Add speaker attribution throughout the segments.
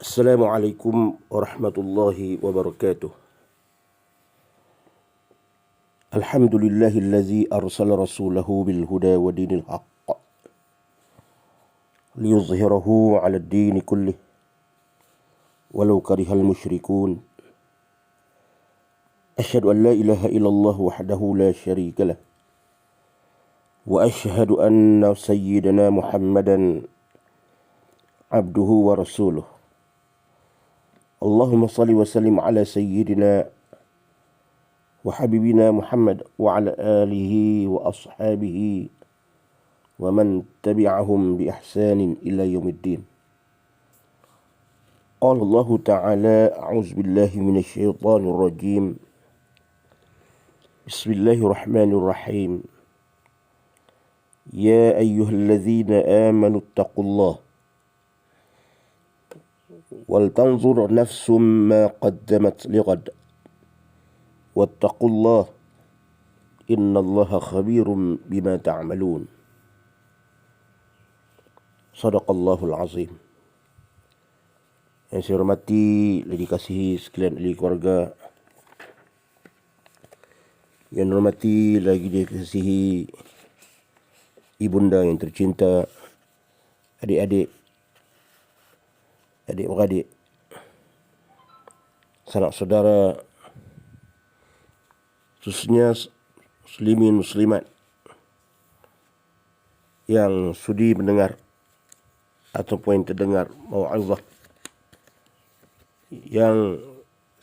Speaker 1: Assalamualaikum warahmatullahi wabarakatuh. Alhamdulillahillazi arsala rasulahu bil huda wa dinil haqq liyuzhirahu 'ala ad-din kullih walau karihal musyrikun. Asyhadu an la ilaha illallah wahdahu la syarika lah wa asyhadu anna sayyidana Muhammadan abduhu wa rasuluh. Allahumma salli wa sallim ala sayyidina wa habibina Muhammad wa ala alihi wa ashabihi wa man tabi'ahum bi ihsanin ila yaumiddin. Qala Allah Ta'ala, a'udzu billahi minasy syaithanir rajim. Bismillahirrahmanirrahim. Ya ayyuhalladzina amanu taqullaha wal tanzur nafsum ma qaddamat lighad wattaqullaha innallaha khabirum bima ta'malun. Sadaqallahul azim. Yang saya hormati dan dikasihi sekalian ahli keluarga, yang hormati lagi dikasihi ibunda yang tercinta, adik-adik, adik-beradik, sanak saudara, khususnya muslimin muslimat yang sudi mendengar ataupun yang terdengar mau'izah yang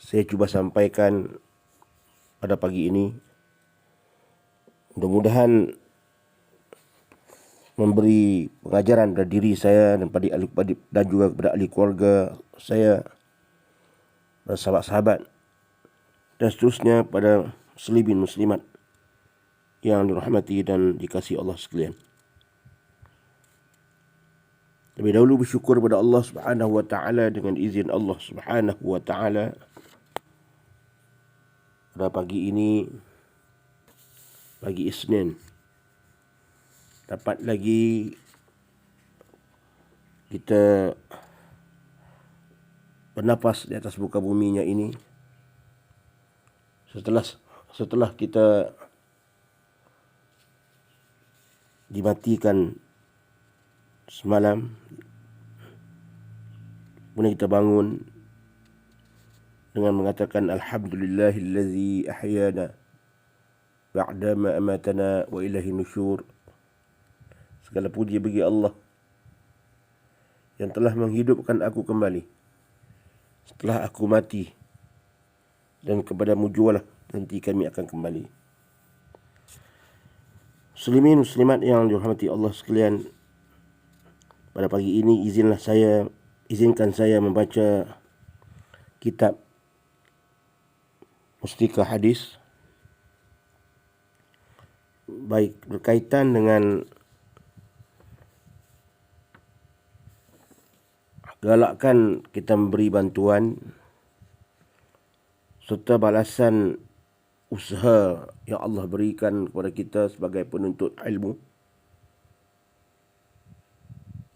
Speaker 1: saya cuba sampaikan pada pagi ini. Mudah-mudahan memberi pengajaran pada diri saya dan pada adik-adik dan juga kepada ahli keluarga saya, dan sahabat-sahabat dan seterusnya pada muslimin muslimat yang dirahmati dan dikasihi Allah sekalian. Lebih dahulu bersyukur kepada Allah Subhanahu wa taala dengan izin Allah Subhanahu wa taala pada pagi ini, pagi Isnin, dapat lagi kita bernafas di atas muka buminya ini setelah kita dimatikan semalam, kemudian kita bangun dengan mengatakan alhamdulillahillazi ahyana ba'dama amatana wa ilahi nusyur. Segala puji bagi Allah yang telah menghidupkan aku kembali setelah aku mati, dan kepadamu jualah nanti kami akan kembali. Muslimin muslimat yang dirahmati Allah sekalian, pada pagi ini izinkan saya membaca kitab Mustika Hadis, baik berkaitan dengan galakkan kita memberi bantuan serta balasan usaha yang Allah berikan kepada kita sebagai penuntut ilmu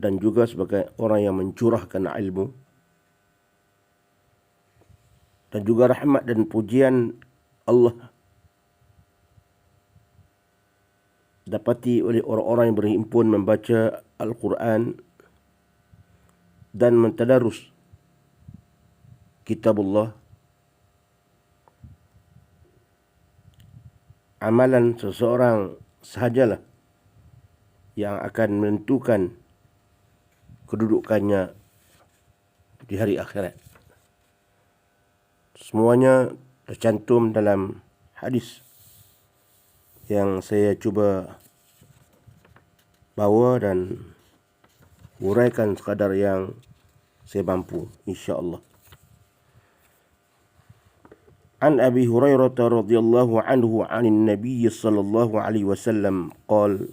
Speaker 1: dan juga sebagai orang yang mencurahkan ilmu, dan juga rahmat dan pujian Allah dapati oleh orang-orang yang berhimpun membaca Al-Quran dan mentadarus kitabullah. Amalan seseorang sahajalah yang akan menentukan kedudukannya di hari akhirat. Semuanya tercantum dalam hadis yang saya cuba bawa dan huraikan sekadar yang saya mampu, insya-Allah. An Abi Hurairah radhiyallahu anhu 'anin Nabiy sallallahu alaihi wasallam qala: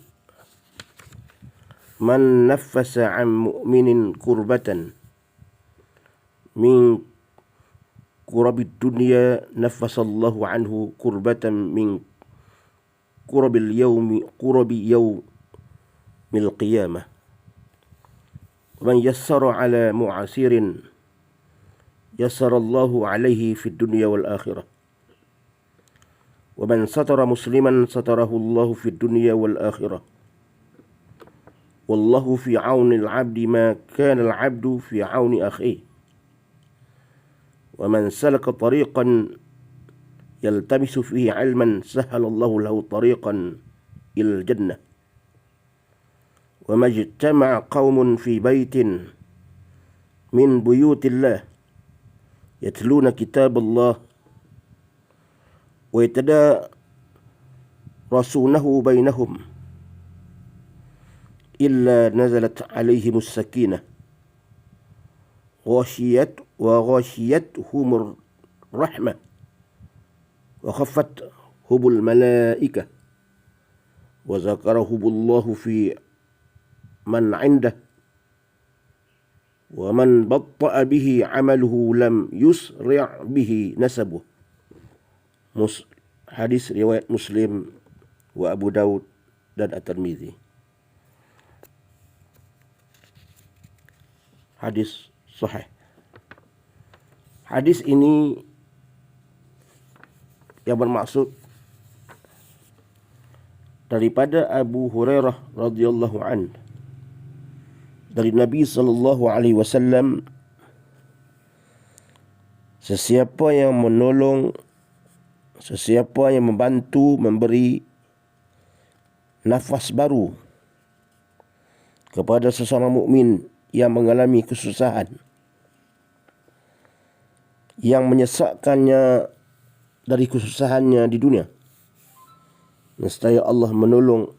Speaker 1: Man naffasa 'an mu'minin kurbatan min kurabi dunya naffasallahu anhu kurbatan min kurabi yawmil qiyamah. Man yassara 'ala mu'asirin yassarallahu alaihi fid dunya wal akhirah. Wa man satara musliman satarahu Allahu fid dunya wal akhirah. Wallahu fi auni al-'abdi ma kana al-'abdu fi auni akhihi. Wa man salaka tariqan yaltamisu fihi 'ilman sahhalallahu lahu tariqan ilal jannah. Wa majtama'a qaumun fi baitin min buyutillah yatluna kitaballah wa yatadarasunahu bainahum illa nazalat alaihimus sakinah wa ghashiyatuhumur rahmah wa khaffatuhumul malaikah wa zakarahumullahu fi man 'indah wa man batta'a bihi 'amaluhu lam yusri' bihi nasabuh. Hadis riwayat Muslim wa Abu Daud dan At-Tirmizi. Hadis sahih. Hadis ini yang bermaksud daripada Abu Hurairah radhiyallahu anhu dari Nabi sallallahu alaihi wasallam, sesiapa yang menolong, sesiapa yang membantu memberi nafas baru kepada seseorang mukmin yang mengalami kesusahan, yang menyesakkannya dari kesusahannya di dunia, nescaya Allah menolong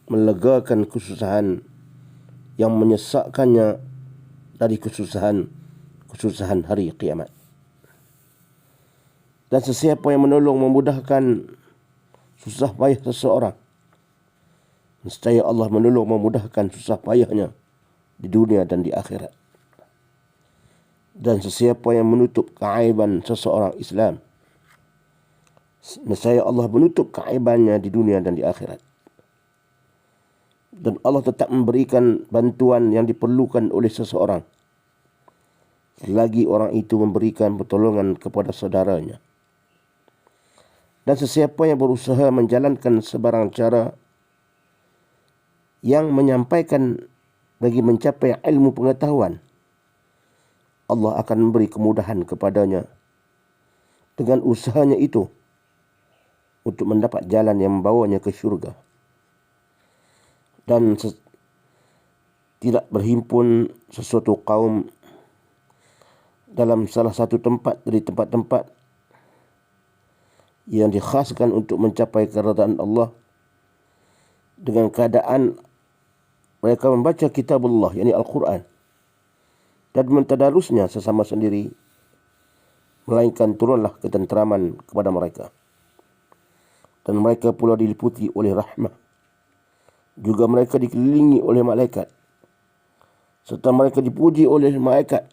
Speaker 1: melegakan kesusahan yang menyesakkannya dari kesusahan hari kiamat. Dan sesiapa yang menolong memudahkan susah payah seseorang, nescaya Allah menolong memudahkan susah payahnya di dunia dan di akhirat. Dan sesiapa yang menutup keaiban seseorang Islam, nescaya Allah menutup keaibannya di dunia dan di akhirat. Dan Allah tetap memberikan bantuan yang diperlukan oleh seseorang selagi orang itu memberikan pertolongan kepada saudaranya. Dan sesiapa yang berusaha menjalankan sebarang cara yang menyampaikan bagi mencapai ilmu pengetahuan, Allah akan memberi kemudahan kepadanya dengan usahanya itu untuk mendapat jalan yang membawanya ke syurga. Dan tidak berhimpun sesuatu kaum dalam salah satu tempat dari tempat-tempat yang dikhaskan untuk mencapai keridaan Allah dengan keadaan mereka membaca kitabullah, yakni Al-Quran, dan mentadarusnya sesama sendiri, melainkan turunlah ketenteraman kepada mereka. Dan mereka pula diliputi oleh rahmah. Juga mereka dikelilingi oleh malaikat, serta mereka dipuji oleh malaikat.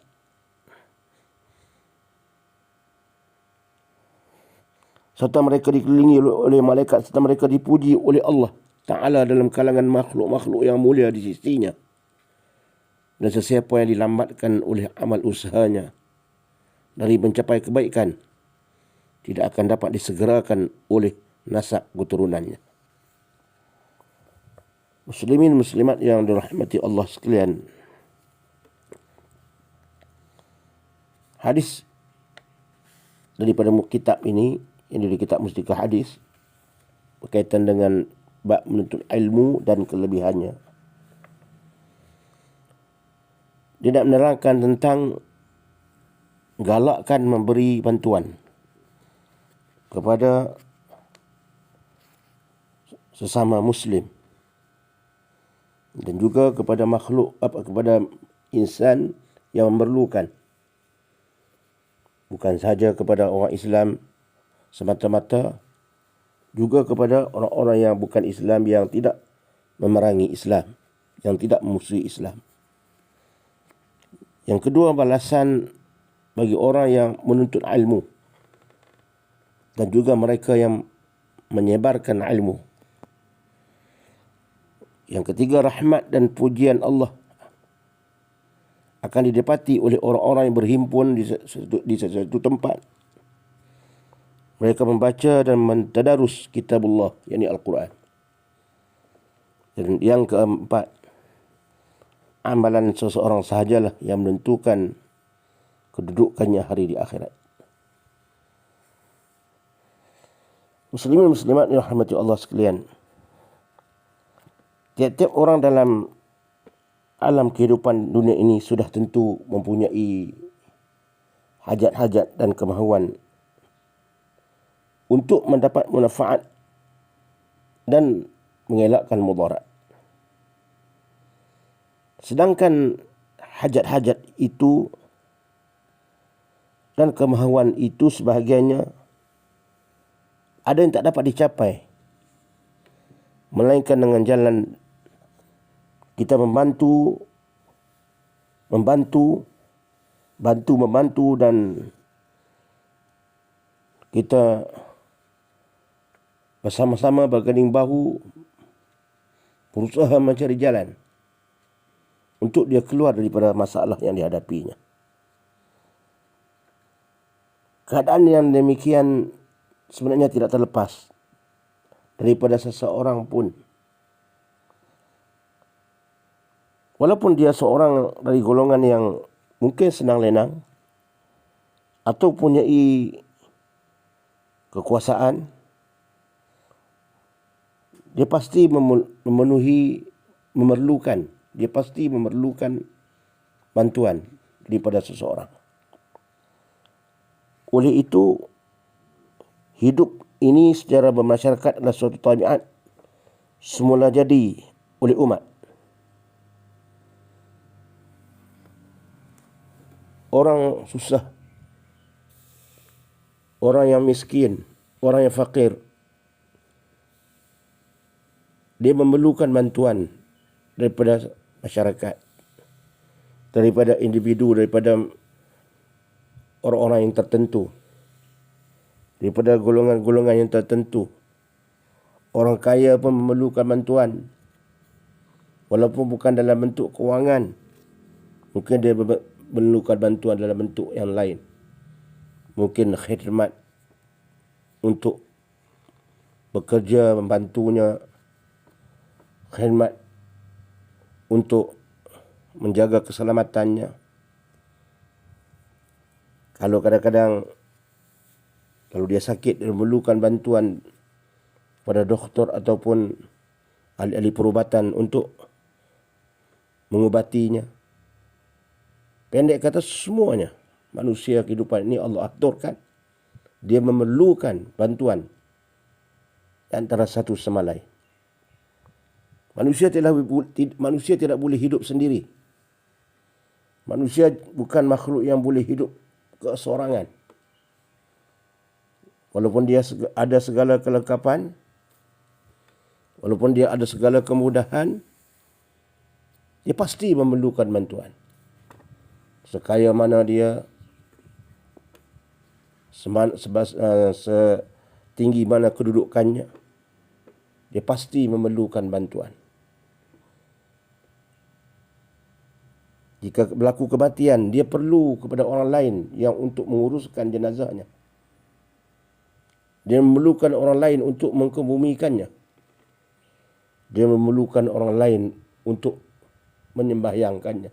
Speaker 1: Serta mereka dikelilingi oleh malaikat, serta mereka dipuji oleh Allah Ta'ala dalam kalangan makhluk-makhluk yang mulia di sisinya. Dan sesiapa yang dilambatkan oleh amal usahanya dari mencapai kebaikan, tidak akan dapat disegerakan oleh nasab keturunannya. Muslimin muslimat yang dirahmati Allah sekalian, hadis daripada kitab ini, yang dari kitab Mustikah Hadis, berkaitan dengan bab menuntut ilmu dan kelebihannya. Dia nak menerangkan tentang galakkan memberi bantuan kepada sesama Muslim dan juga kepada makhluk, kepada insan yang memerlukan. Bukan sahaja kepada orang Islam semata-mata, juga kepada orang-orang yang bukan Islam, yang tidak memerangi Islam, yang tidak memusuhi Islam. Yang kedua, balasan bagi orang yang menuntut ilmu dan juga mereka yang menyebarkan ilmu. Yang ketiga, rahmat dan pujian Allah akan didapati oleh orang-orang yang berhimpun di sesuatu tempat. Mereka membaca dan mentadarus kitabullah, yakni Al-Quran. Dan yang keempat, amalan seseorang sahajalah yang menentukan kedudukannya hari di akhirat. Muslimin muslimat yang dirahmati Allah sekalian, tiap-tiap orang dalam alam kehidupan dunia ini sudah tentu mempunyai hajat-hajat dan kemahuan untuk mendapat manfaat dan mengelakkan mudarat. Sedangkan hajat-hajat itu dan kemahuan itu sebahagiannya ada yang tak dapat dicapai, melainkan dengan jalan kita membantu dan kita bersama-sama berganding bahu berusaha mencari jalan untuk dia keluar daripada masalah yang dihadapinya. Keadaan yang demikian sebenarnya tidak terlepas daripada seseorang pun. Walaupun dia seorang dari golongan yang mungkin senang lenang atau punyai kekuasaan, dia pasti memerlukan bantuan daripada seseorang. Oleh itu, hidup ini secara bermasyarakat adalah suatu tabiat semula jadi oleh umat. Orang susah, orang yang miskin, orang yang fakir, dia memerlukan bantuan daripada masyarakat, daripada individu, daripada orang-orang yang tertentu, daripada golongan-golongan yang tertentu. Orang kaya pun memerlukan bantuan, walaupun bukan dalam bentuk kewangan. Mungkin dia memerlukan bantuan dalam bentuk yang lain. Mungkin khidmat untuk bekerja membantunya, khidmat untuk menjaga keselamatannya. Kalau kadang-kadang kalau dia sakit, dia memerlukan bantuan pada doktor ataupun ahli-ahli perubatan untuk mengubatinya. Pendek kata, semuanya manusia kehidupan ini Allah aturkan. Dia memerlukan bantuan antara satu sama lain. Manusia tidak boleh hidup sendiri. Manusia bukan makhluk yang boleh hidup keseorangan. Walaupun dia ada segala kelengkapan, walaupun dia ada segala kemudahan, dia pasti memerlukan bantuan. Sekaya mana dia, setinggi mana kedudukannya, dia pasti memerlukan bantuan. Jika berlaku kematian, dia perlu kepada orang lain yang untuk menguruskan jenazahnya. Dia memerlukan orang lain untuk mengkebumikannya. Dia memerlukan orang lain untuk menyembahyangkannya.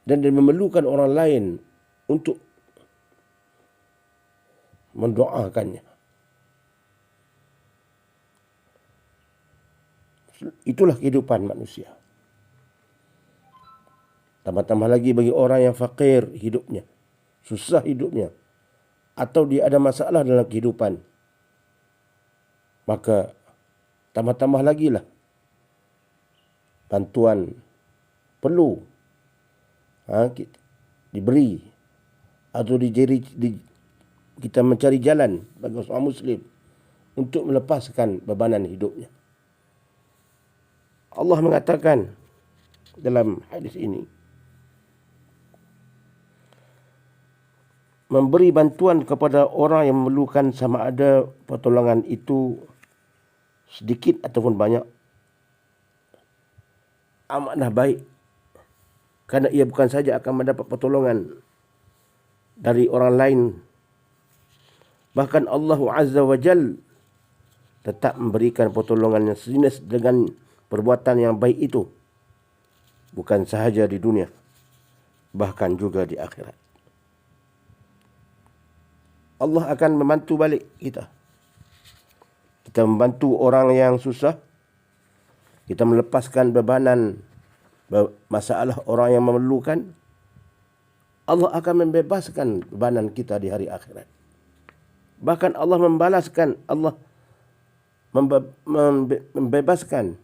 Speaker 1: Dan dia memerlukan orang lain untuk mendoakannya. Itulah kehidupan manusia. Tambah-tambah lagi bagi orang yang fakir hidupnya, susah hidupnya, atau dia ada masalah dalam kehidupan, maka tambah-tambah lagi lah bantuan perlu diberi atau kita mencari jalan bagi seorang Muslim untuk melepaskan bebanan hidupnya. Allah mengatakan dalam hadis ini, memberi bantuan kepada orang yang memerlukan sama ada pertolongan itu sedikit ataupun banyak, amatlah baik Karena ia bukan saja akan mendapat pertolongan dari orang lain, bahkan Allah Azza wa Jal tetap memberikan pertolongan yang sejenis dengan perbuatan yang baik itu, bukan sahaja di dunia, bahkan juga di akhirat. Allah akan membantu balik kita. Kita membantu orang yang susah, kita melepaskan bebanan masalah orang yang memerlukan, Allah akan membebaskan bebanan kita di hari akhirat. Bahkan Allah membalaskan, Allah membebaskan,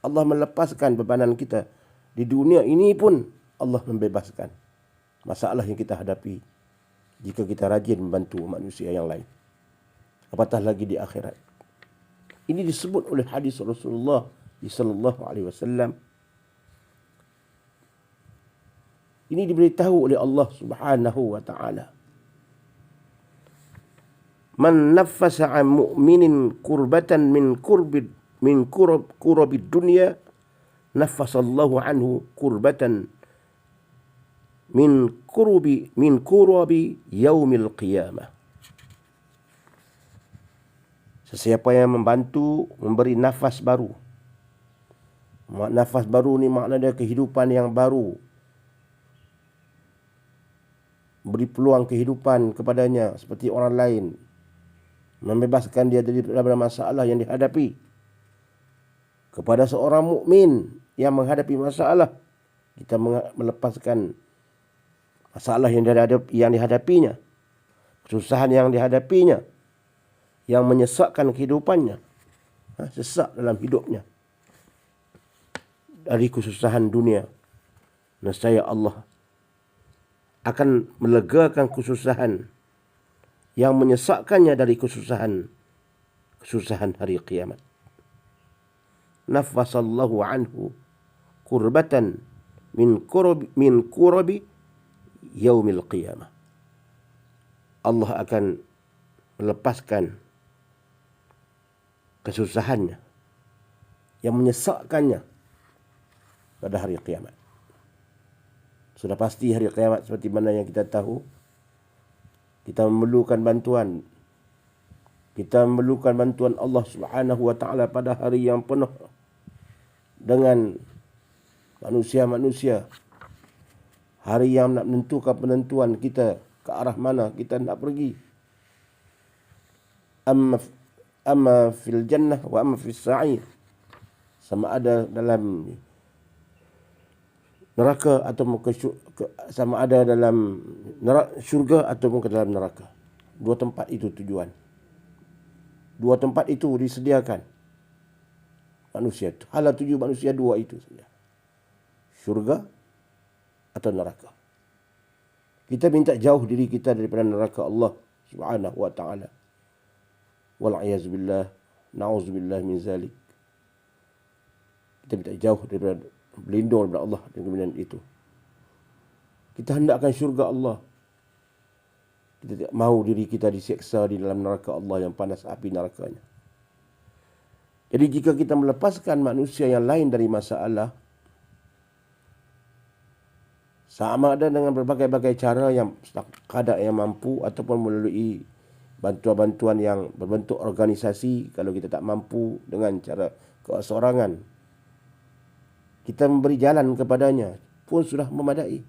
Speaker 1: Allah melepaskan bebanan kita di dunia ini pun. Allah membebaskan masalah yang kita hadapi jika kita rajin membantu manusia yang lain, apatah lagi di akhirat. Ini disebut oleh hadis Rasulullah sallallahu alaihi wasallam. Ini diberitahu oleh Allah Subhanahu wa taala. Man naffasa 'an mu'minin kurbatan min kurabid dunya, naffasallahu anhu kurbatan min kurabi yaumil qiyamah. Sesiapa yang membantu memberi nafas baru. Nafas baru ni maknanya kehidupan yang baru. Beri peluang kehidupan kepadanya seperti orang lain. Membebaskan dia dari masalah yang dihadapi. Kepada seorang mukmin yang menghadapi masalah, kita melepaskan masalah yang dihadapinya, kesusahan yang dihadapinya, yang menyesakkan kehidupannya, sesak dalam hidupnya dari kesusahan dunia. Nescaya Allah akan melegakan kesusahan yang menyesakkannya dari kesusahan hari kiamat. Naffasallahu anhu kurbatan min kurabi yaumil qiyamah. Allah akan melepaskan kesusahannya yang menyesakkannya pada hari kiamat. Sudah pasti hari kiamat seperti mana yang kita tahu. Kita memerlukan bantuan. Kita memerlukan bantuan Allah Subhanahu wa taala pada hari yang penuh dengan manusia-manusia. Hari yang nak menentukan penentuan kita ke arah mana kita nak pergi. Amma fil jannah wa amma fis sa'ir. Sama ada dalam neraka atau sama ada dalam syurga ataupun ke dalam neraka. Dua tempat itu tujuan. Dua tempat itu disediakan manusia. Hala tuju manusia dua itu saja. Syurga atau neraka. Kita minta jauh diri kita daripada neraka Allah Subhanahu wa taala. Wal'iyazbillah, na'udzubillah min zalik. Kita minta jauh daripada, berlindung daripada Allah dengan kemudian itu. Kita hendakkan syurga Allah. Kita tidak mahu diri kita diseksa di dalam neraka Allah yang panas api nerakanya. Jadi jika kita melepaskan manusia yang lain dari masalah, sama ada dengan berbagai-bagai cara yang kadar yang mampu ataupun melalui bantuan-bantuan yang berbentuk organisasi, kalau kita tak mampu dengan cara keseorangan, kita memberi jalan kepadanya pun sudah memadai.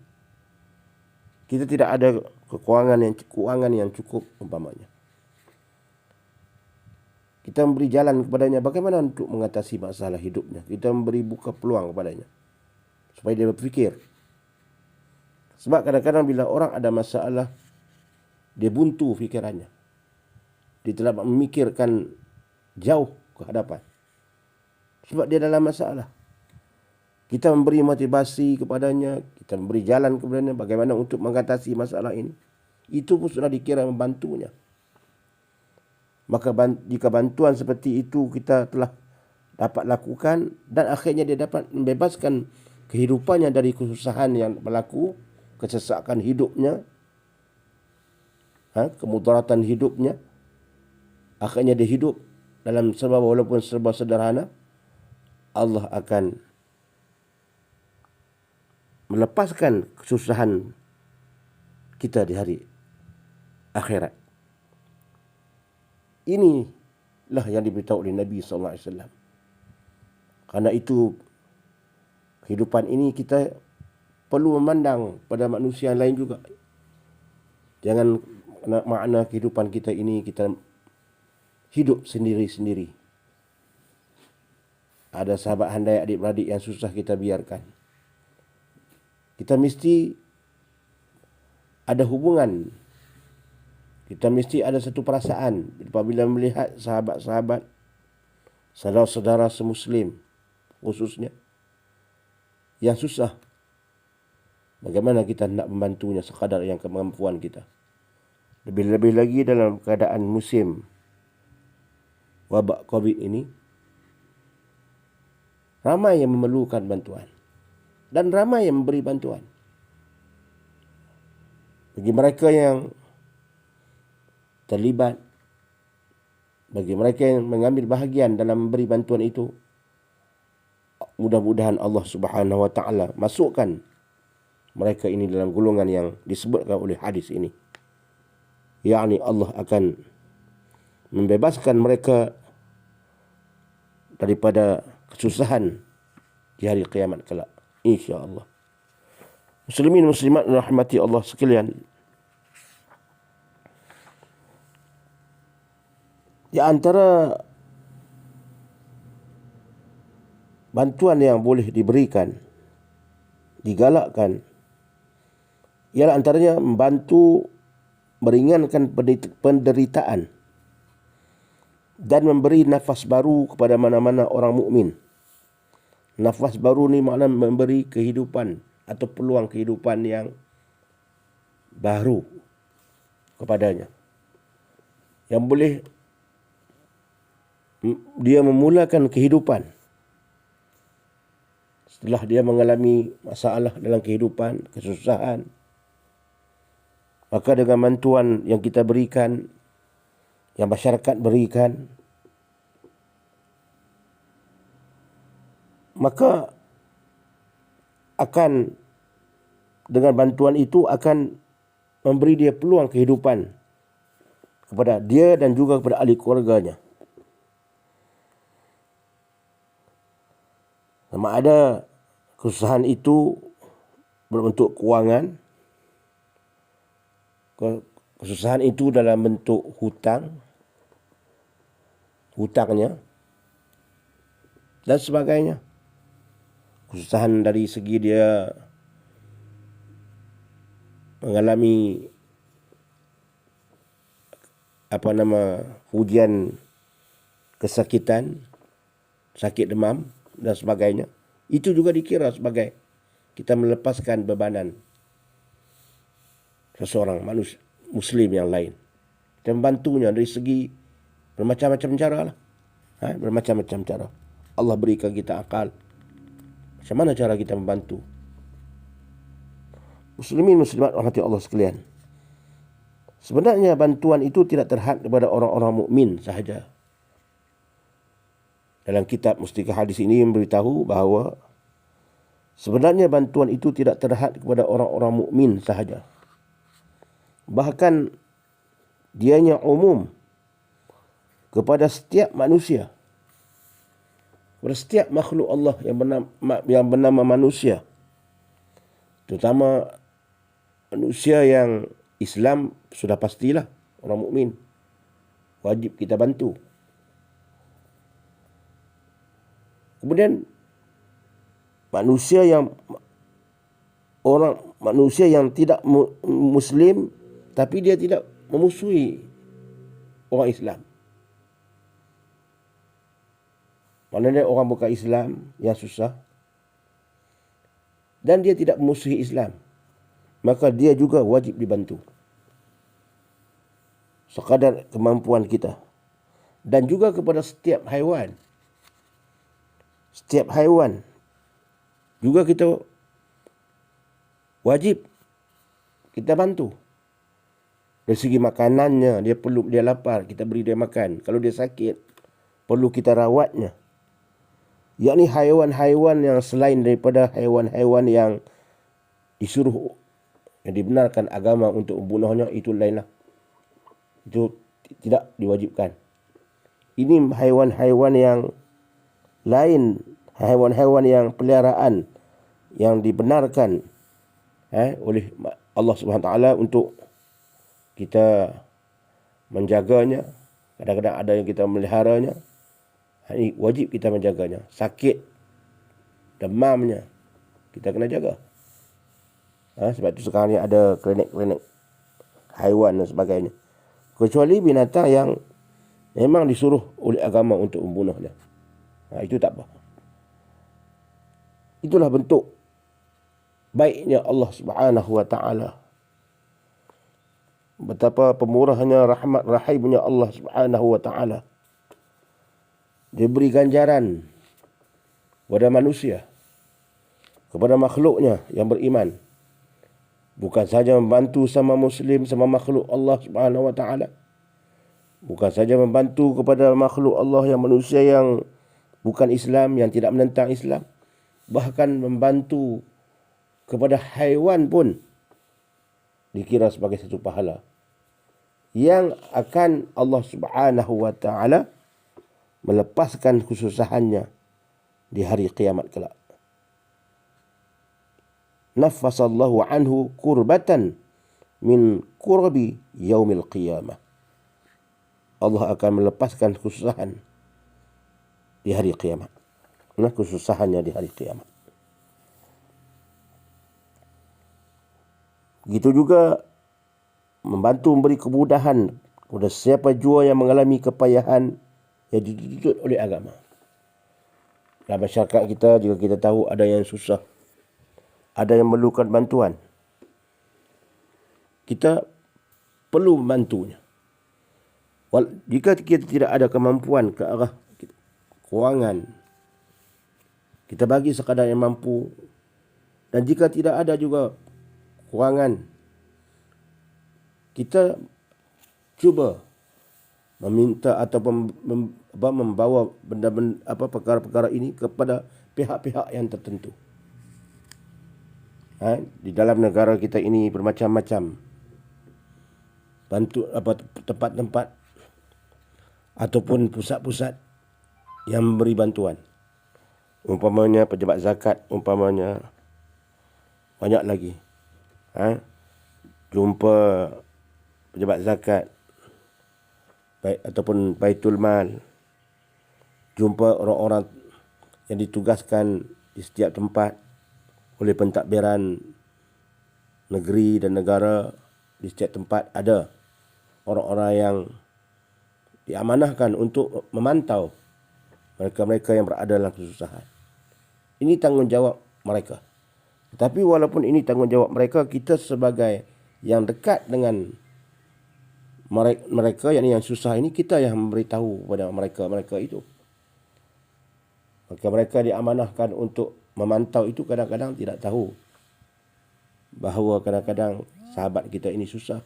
Speaker 1: Kita tidak ada keuangan yang cukup umpamanya. Kita memberi jalan kepadanya bagaimana untuk mengatasi masalah hidupnya. Kita memberi buka peluang kepadanya supaya dia berfikir. Sebab kadang-kadang bila orang ada masalah, dia buntu fikirannya. Dia tidak memikirkan jauh ke hadapan. Sebab dia dalam masalah. Kita memberi motivasi kepadanya, kita memberi jalan kepadanya bagaimana untuk mengatasi masalah ini. Itu pun sudah dikira membantunya. Maka jika bantuan seperti itu kita telah dapat lakukan dan akhirnya dia dapat membebaskan kehidupannya dari kesusahan yang berlaku, kesesakan hidupnya, kemudaratan hidupnya, akhirnya dia hidup dalam serba walaupun serba sederhana, Allah akan melepaskan kesusahan kita di hari akhirat. Inilah yang diberitahu oleh Nabi SAW. Karena itu kehidupan ini kita perlu memandang pada manusia lain juga. Jangan makna kehidupan kita ini kita hidup sendiri-sendiri. Ada sahabat handai adik-beradik yang susah kita biarkan. Kita mesti ada hubungan. Kita mesti ada satu perasaan apabila melihat sahabat-sahabat, saudara-saudara semuslim khususnya yang susah. Bagaimana kita nak membantunya sekadar yang kemampuan kita. Lebih-lebih lagi dalam keadaan musim wabak COVID ini, ramai yang memerlukan bantuan dan ramai yang memberi bantuan. Bagi mereka yang terlibat, bagi mereka yang mengambil bahagian dalam memberi bantuan itu, mudah-mudahan Allah Subhanahu Wa Taala masukkan mereka ini dalam golongan yang disebutkan oleh hadis ini. Yakni Allah akan membebaskan mereka daripada kesusahan di hari kiamat kelak, insya-Allah. Muslimin muslimat rahmati Allah sekalian. Di antara bantuan yang boleh diberikan, digalakkan, ialah antaranya membantu meringankan penderitaan dan memberi nafas baru kepada mana-mana orang mukmin. Nafas baru ni makna memberi kehidupan atau peluang kehidupan yang baru kepadanya. Yang boleh dia memulakan kehidupan setelah dia mengalami masalah dalam kehidupan, kesusahan. Maka dengan bantuan yang kita berikan, yang masyarakat berikan, maka akan dengan bantuan itu akan memberi dia peluang kehidupan kepada dia dan juga kepada ahli keluarganya. Sama ada kesusahan itu berbentuk kewangan, kesusahan itu dalam bentuk hutangnya dan sebagainya. Kesusahan dari segi dia mengalami ujian kesakitan, sakit demam dan sebagainya. Itu juga dikira sebagai kita melepaskan bebanan seseorang manusia muslim yang lain. Kita membantunya dari segi bermacam-macam cara lah. Bermacam-macam cara. Allah berikan kita akal. Macam mana cara kita membantu? Muslimin muslimat rahmati Allah sekalian. Sebenarnya bantuan itu tidak terhad kepada orang-orang mukmin sahaja. Dalam kitab Mustika Hadis ini memberitahu bahawa sebenarnya bantuan itu tidak terhad kepada orang-orang mukmin sahaja. Bahkan dianya umum kepada setiap manusia, kepada setiap makhluk Allah yang bernama manusia, terutama manusia yang Islam sudah pastilah orang mukmin, wajib kita bantu. Kemudian manusia yang tidak muslim tapi dia tidak memusuhi orang Islam. Maknanya orang bukan Islam yang susah dan dia tidak memusuhi Islam, maka dia juga wajib dibantu sekadar kemampuan kita. Dan juga kepada setiap haiwan. Setiap haiwan juga kita wajib kita bantu. Dari segi makanannya, dia lapar, kita beri dia makan. Kalau dia sakit, perlu kita rawatnya. Yakni haiwan-haiwan yang selain daripada haiwan-haiwan yang disuruh, yang dibenarkan agama untuk membunuhnya, itu lainlah. Itu tidak diwajibkan. Ini haiwan-haiwan yang lain, haiwan-haiwan yang peliharaan yang dibenarkan oleh Allah Subhanahu Wa Taala untuk kita menjaganya. Kadang-kadang ada yang kita meliharanya, ini wajib kita menjaganya. Sakit, demamnya, kita kena jaga. Sebab itu sekarang ni ada klinik-klinik haiwan dan sebagainya. Kecuali binatang yang memang disuruh oleh agama untuk membunuhnya, itu tak apa. Itulah bentuk baiknya Allah Subhanahu Wa Taala. Betapa pemurahnya, rahmat rahimnya Allah Subhanahu Wa Taala. Dia beri ganjaran kepada manusia, kepada makhluknya yang beriman. Bukan saja membantu sama Muslim, sama makhluk Allah Subhanahu Wa Taala. Bukan saja membantu kepada makhluk Allah yang manusia yang bukan Islam, yang tidak menentang Islam. Bahkan membantu kepada haiwan pun dikira sebagai satu pahala yang akan Allah Subhanahu Wa Taala melepaskan kesusahannya di hari kiamat kelak. Naffasallahu anhu kurbatan min kurbi yaumil qiyamah. Allah akan melepaskan kesusahan di hari kiamat. Kesusahannya di hari kiamat. Begitu juga membantu memberi kemudahan kepada siapa jua yang mengalami kepayahan yang dituntut oleh agama. Dalam masyarakat kita juga kita tahu ada yang susah, ada yang memerlukan bantuan. Kita perlu membantunya. Jika kita tidak ada kemampuan ke arah kewangan, kita bagi sekadar yang mampu. Dan jika tidak ada juga kewangan, kita cuba meminta atau membawa benda-benda perkara-perkara ini kepada pihak-pihak yang tertentu. Di dalam negara kita ini bermacam-macam tempat-tempat ataupun pusat-pusat yang memberi bantuan. Umpamanya pejabat zakat, umpamanya banyak lagi. Jumpa pejabat zakat ataupun Baitul Mal. Jumpa orang-orang yang ditugaskan di setiap tempat oleh pentadbiran negeri dan negara. Di setiap tempat ada orang-orang yang diamanahkan untuk memantau mereka-mereka yang berada dalam kesusahan. Ini tanggungjawab mereka. Tetapi walaupun ini tanggungjawab mereka, kita sebagai yang dekat dengan mereka yang susah ini, kita yang memberitahu kepada mereka itu. Maka mereka diamanahkan untuk memantau itu, kadang-kadang tidak tahu bahawa kadang-kadang sahabat kita ini susah.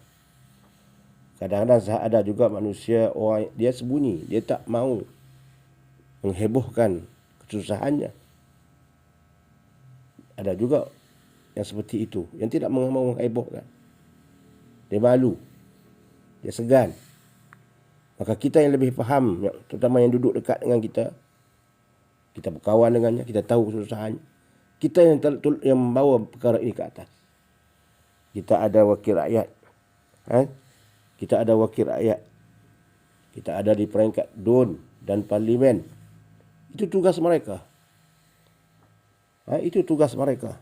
Speaker 1: Kadang-kadang ada juga manusia, orang dia sembunyi, dia tak mau menghebohkan kesusahannya. Ada juga yang seperti itu, yang tidak mau menghebohkan. Dia malu, dia segan. Maka kita yang lebih faham, terutama yang duduk dekat dengan kita berkawan dengannya, kita tahu kesusahannya. Kita yang membawa perkara ini ke atas. Kita ada wakil rakyat. Kita ada wakil rakyat. Kita ada di peringkat DUN dan parlimen. Itu tugas mereka. Itu tugas mereka.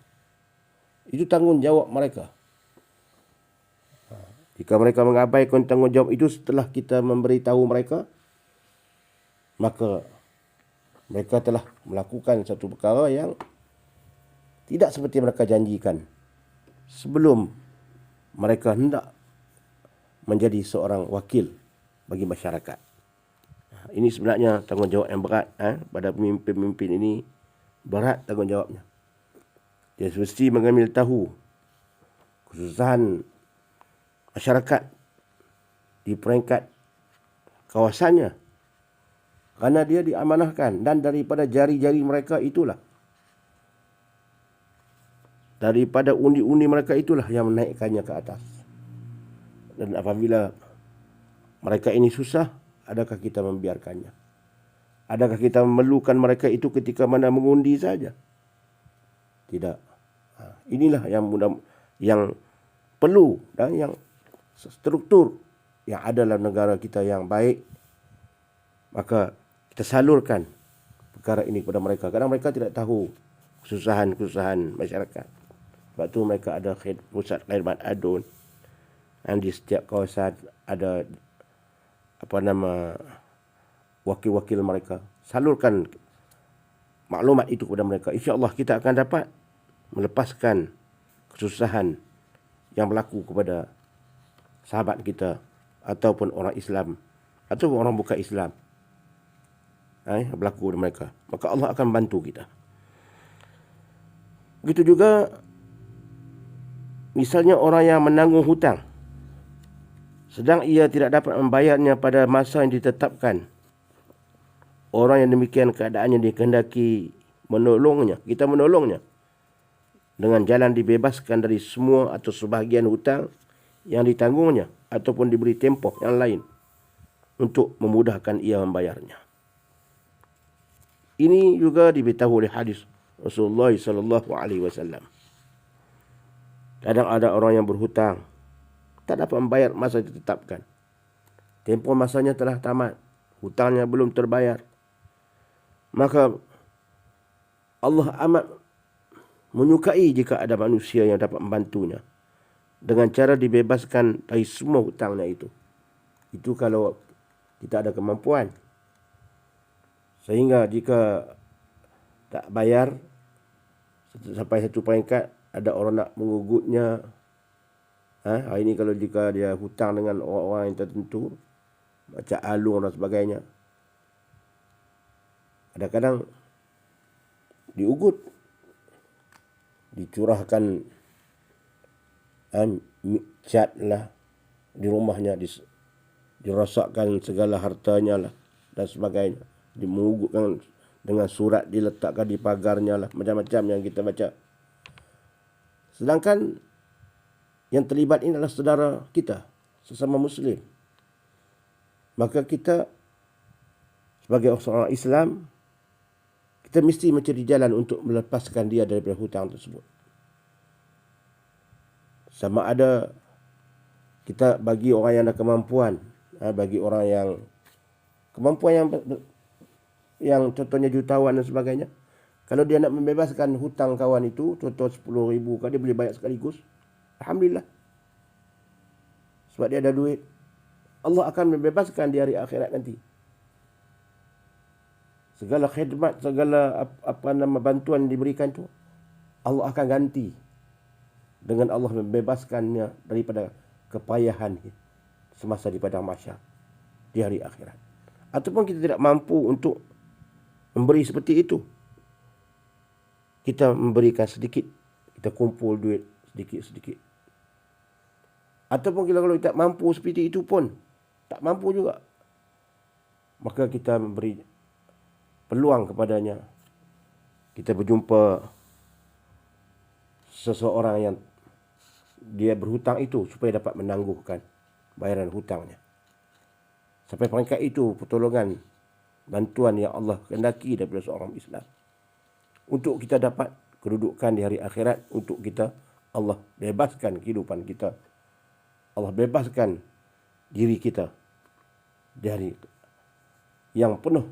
Speaker 1: Itu tanggungjawab mereka. Jika mereka mengabaikan tanggungjawab itu setelah kita memberitahu mereka, maka mereka telah melakukan satu perkara yang tidak seperti mereka janjikan sebelum mereka hendak menjadi seorang wakil bagi masyarakat. Ini sebenarnya tanggungjawab yang berat pada pemimpin-pemimpin ini. Berat tanggungjawabnya. Dia mesti mengambil tahu kesusahan masyarakat di peringkat kawasannya. Kerana dia diamanahkan, dan daripada jari-jari mereka itulah daripada undi-undi mereka itulah yang menaikkannya ke atas. Dan apabila mereka ini susah, adakah kita membiarkannya? Adakah kita memerlukan mereka itu ketika mana mengundi saja? Tidak. Inilah yang perlu dan yang struktur yang ada dalam negara kita yang baik. Maka kita salurkan perkara ini kepada mereka. Kadang mereka tidak tahu kesusahan-kesusahan masyarakat. Sebab tu mereka ada pusat khidmat adun. Dan di setiap kawasan ada wakil-wakil mereka. Salurkan maklumat itu kepada mereka. InsyaAllah kita akan dapat melepaskan kesusahan yang berlaku kepada sahabat kita ataupun orang Islam ataupun orang bukan Islam. Berlaku kepada mereka. Maka Allah akan bantu kita. Begitu juga misalnya orang yang menanggung hutang sedang ia tidak dapat membayarnya pada masa yang ditetapkan. Orang yang demikian keadaannya dikehendaki menolongnya. Kita menolongnya dengan jalan dibebaskan dari semua atau sebahagian hutang yang ditanggungnya ataupun diberi tempoh yang lain untuk memudahkan ia membayarnya. Ini juga diberitahu oleh hadis Rasulullah SAW. Kadang ada orang yang berhutang tak dapat membayar masa ditetapkan. Tempoh masanya telah tamat, hutangnya belum terbayar. Maka Allah amat menyukai jika ada manusia yang dapat membantunya dengan cara dibebaskan dari semua hutangnya itu. Itu kalau kita ada kemampuan. Sehingga jika tak bayar sampai satu peringkat ada orang nak mengugutnya. Hari ini kalau jika dia hutang dengan orang-orang yang tertentu, macam alung dan sebagainya, kadang-kadang diugut, dicurahkan cat lah di rumahnya, dirosakkan segala hartanya lah dan sebagainya, dimugutkan dengan surat diletakkan di pagarnya lah, macam-macam yang kita baca. Sedangkan yang terlibat ini adalah saudara kita, sesama Muslim. Maka kita sebagai orang Islam, kita mesti mencari jalan untuk melepaskan dia daripada hutang tersebut. Sama ada kita bagi orang yang ada kemampuan, bagi orang yang kemampuan yang contohnya jutawan dan sebagainya. Kalau dia nak membebaskan hutang kawan itu, contoh 10,000, kalau dia boleh bayar sekaligus, alhamdulillah. Sebab dia ada duit. Allah akan membebaskan di hari akhirat nanti. Segala khidmat, segala bantuan diberikan tu, Allah akan ganti dengan Allah membebaskannya daripada kepayahan semasa di padang mahsyar di hari akhirat. Ataupun kita tidak mampu untuk memberi seperti itu, kita memberikan sedikit, kita kumpul duit sedikit-sedikit. Ataupun kalau kita tak mampu seperti itu pun, tak mampu juga, maka kita memberi peluang kepadanya. Kita berjumpa seseorang yang dia berhutang itu supaya dapat menangguhkan bayaran hutangnya. Sampai peringkat itu pertolongan, bantuan yang Allah kehendaki daripada seorang Islam. Untuk kita dapat kedudukan di hari akhirat, untuk kita Allah bebaskan kehidupan kita. Allah bebaskan diri kita di hari yang penuh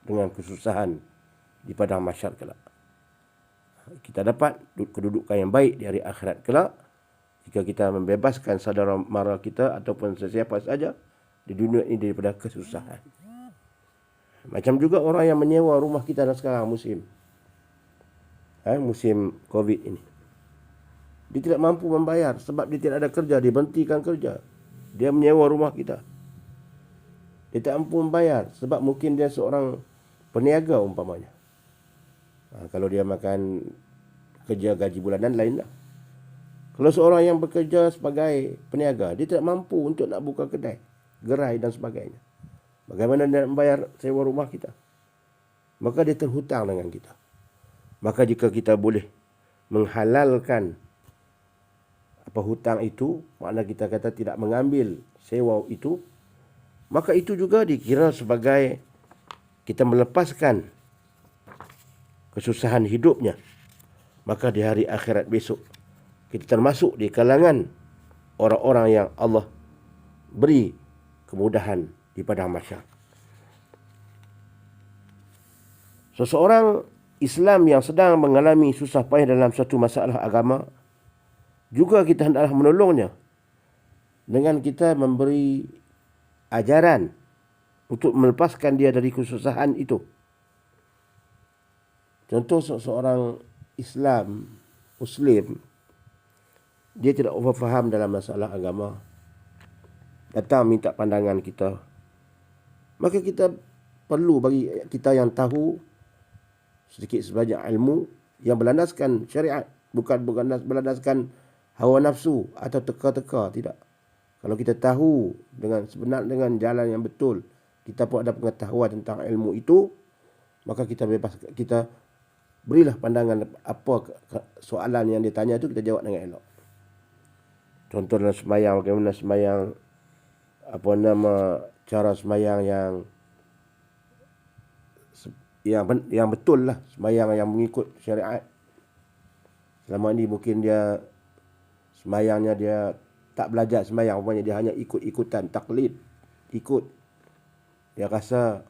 Speaker 1: dengan kesusahan di padang mahsyar kelak. Kita dapat kedudukan yang baik di hari akhirat kelak jika kita membebaskan saudara mara kita ataupun sesiapa saja di dunia ini daripada kesusahan. Macam juga orang yang menyewa rumah kita sekarang musim Covid ini. Dia tidak mampu membayar sebab dia tidak ada kerja, dia berhentikan kerja. Dia menyewa rumah kita. Dia tak mampu membayar sebab mungkin dia seorang peniaga umpamanya. Kalau dia makan kerja gaji bulanan lainlah. Kalau seorang yang bekerja sebagai peniaga, dia tidak mampu untuk nak buka kedai, gerai dan sebagainya. Bagaimana dia nak membayar sewa rumah kita? Maka dia terhutang dengan kita. Maka jika kita boleh menghalalkan hutang itu, makna kita kata tidak mengambil sewa itu, maka itu juga dikira sebagai kita melepaskan kesusahan hidupnya. Maka di hari akhirat besok kita termasuk di kalangan orang-orang yang Allah beri kemudahan di padang mahsyar. Seseorang Islam yang sedang mengalami susah payah dalam satu masalah agama, juga kita hendaklah menolongnya dengan kita memberi ajaran untuk melepaskan dia dari kesusahan itu. Contoh, seseorang Muslim, dia tidak faham dalam masalah agama, datang minta pandangan kita, maka kita perlu bagi kita yang tahu sedikit sebanyak ilmu yang berlandaskan syariat, bukan berlandaskan hawa nafsu atau teka-teka, tidak. Kalau kita tahu dengan sebenar, dengan jalan yang betul, kita pun ada pengetahuan tentang ilmu itu, maka kita berilah pandangan apa soalan yang ditanya itu, kita jawab dengan elok. Contoh dalam sembahyang, bagaimana sembahyang, cara sembahyang yang betul lah, sembahyang yang mengikut syariat. Selama ini mungkin dia sembahyangnya dia tak belajar sembahyang, rupanya dia hanya ikut-ikutan, taklid, ikut. Dia rasa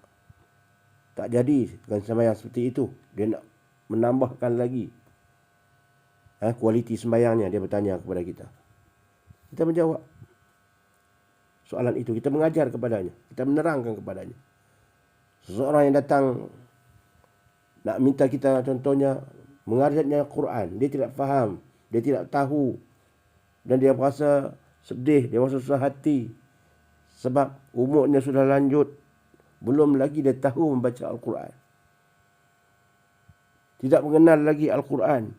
Speaker 1: tak jadi dengan sembahyang seperti itu, dia nak menambahkan lagi kualiti sembahyangnya. Dia bertanya kepada kita, kita menjawab soalan itu, kita mengajar kepadanya, kita menerangkan kepadanya. Seseorang yang datang nak minta kita, contohnya mengajarnya Quran, dia tidak faham, dia tidak tahu, dan dia merasa sedih, dia merasa susah hati sebab umurnya sudah lanjut, belum lagi dia tahu membaca Al-Quran, tidak mengenal lagi Al-Quran,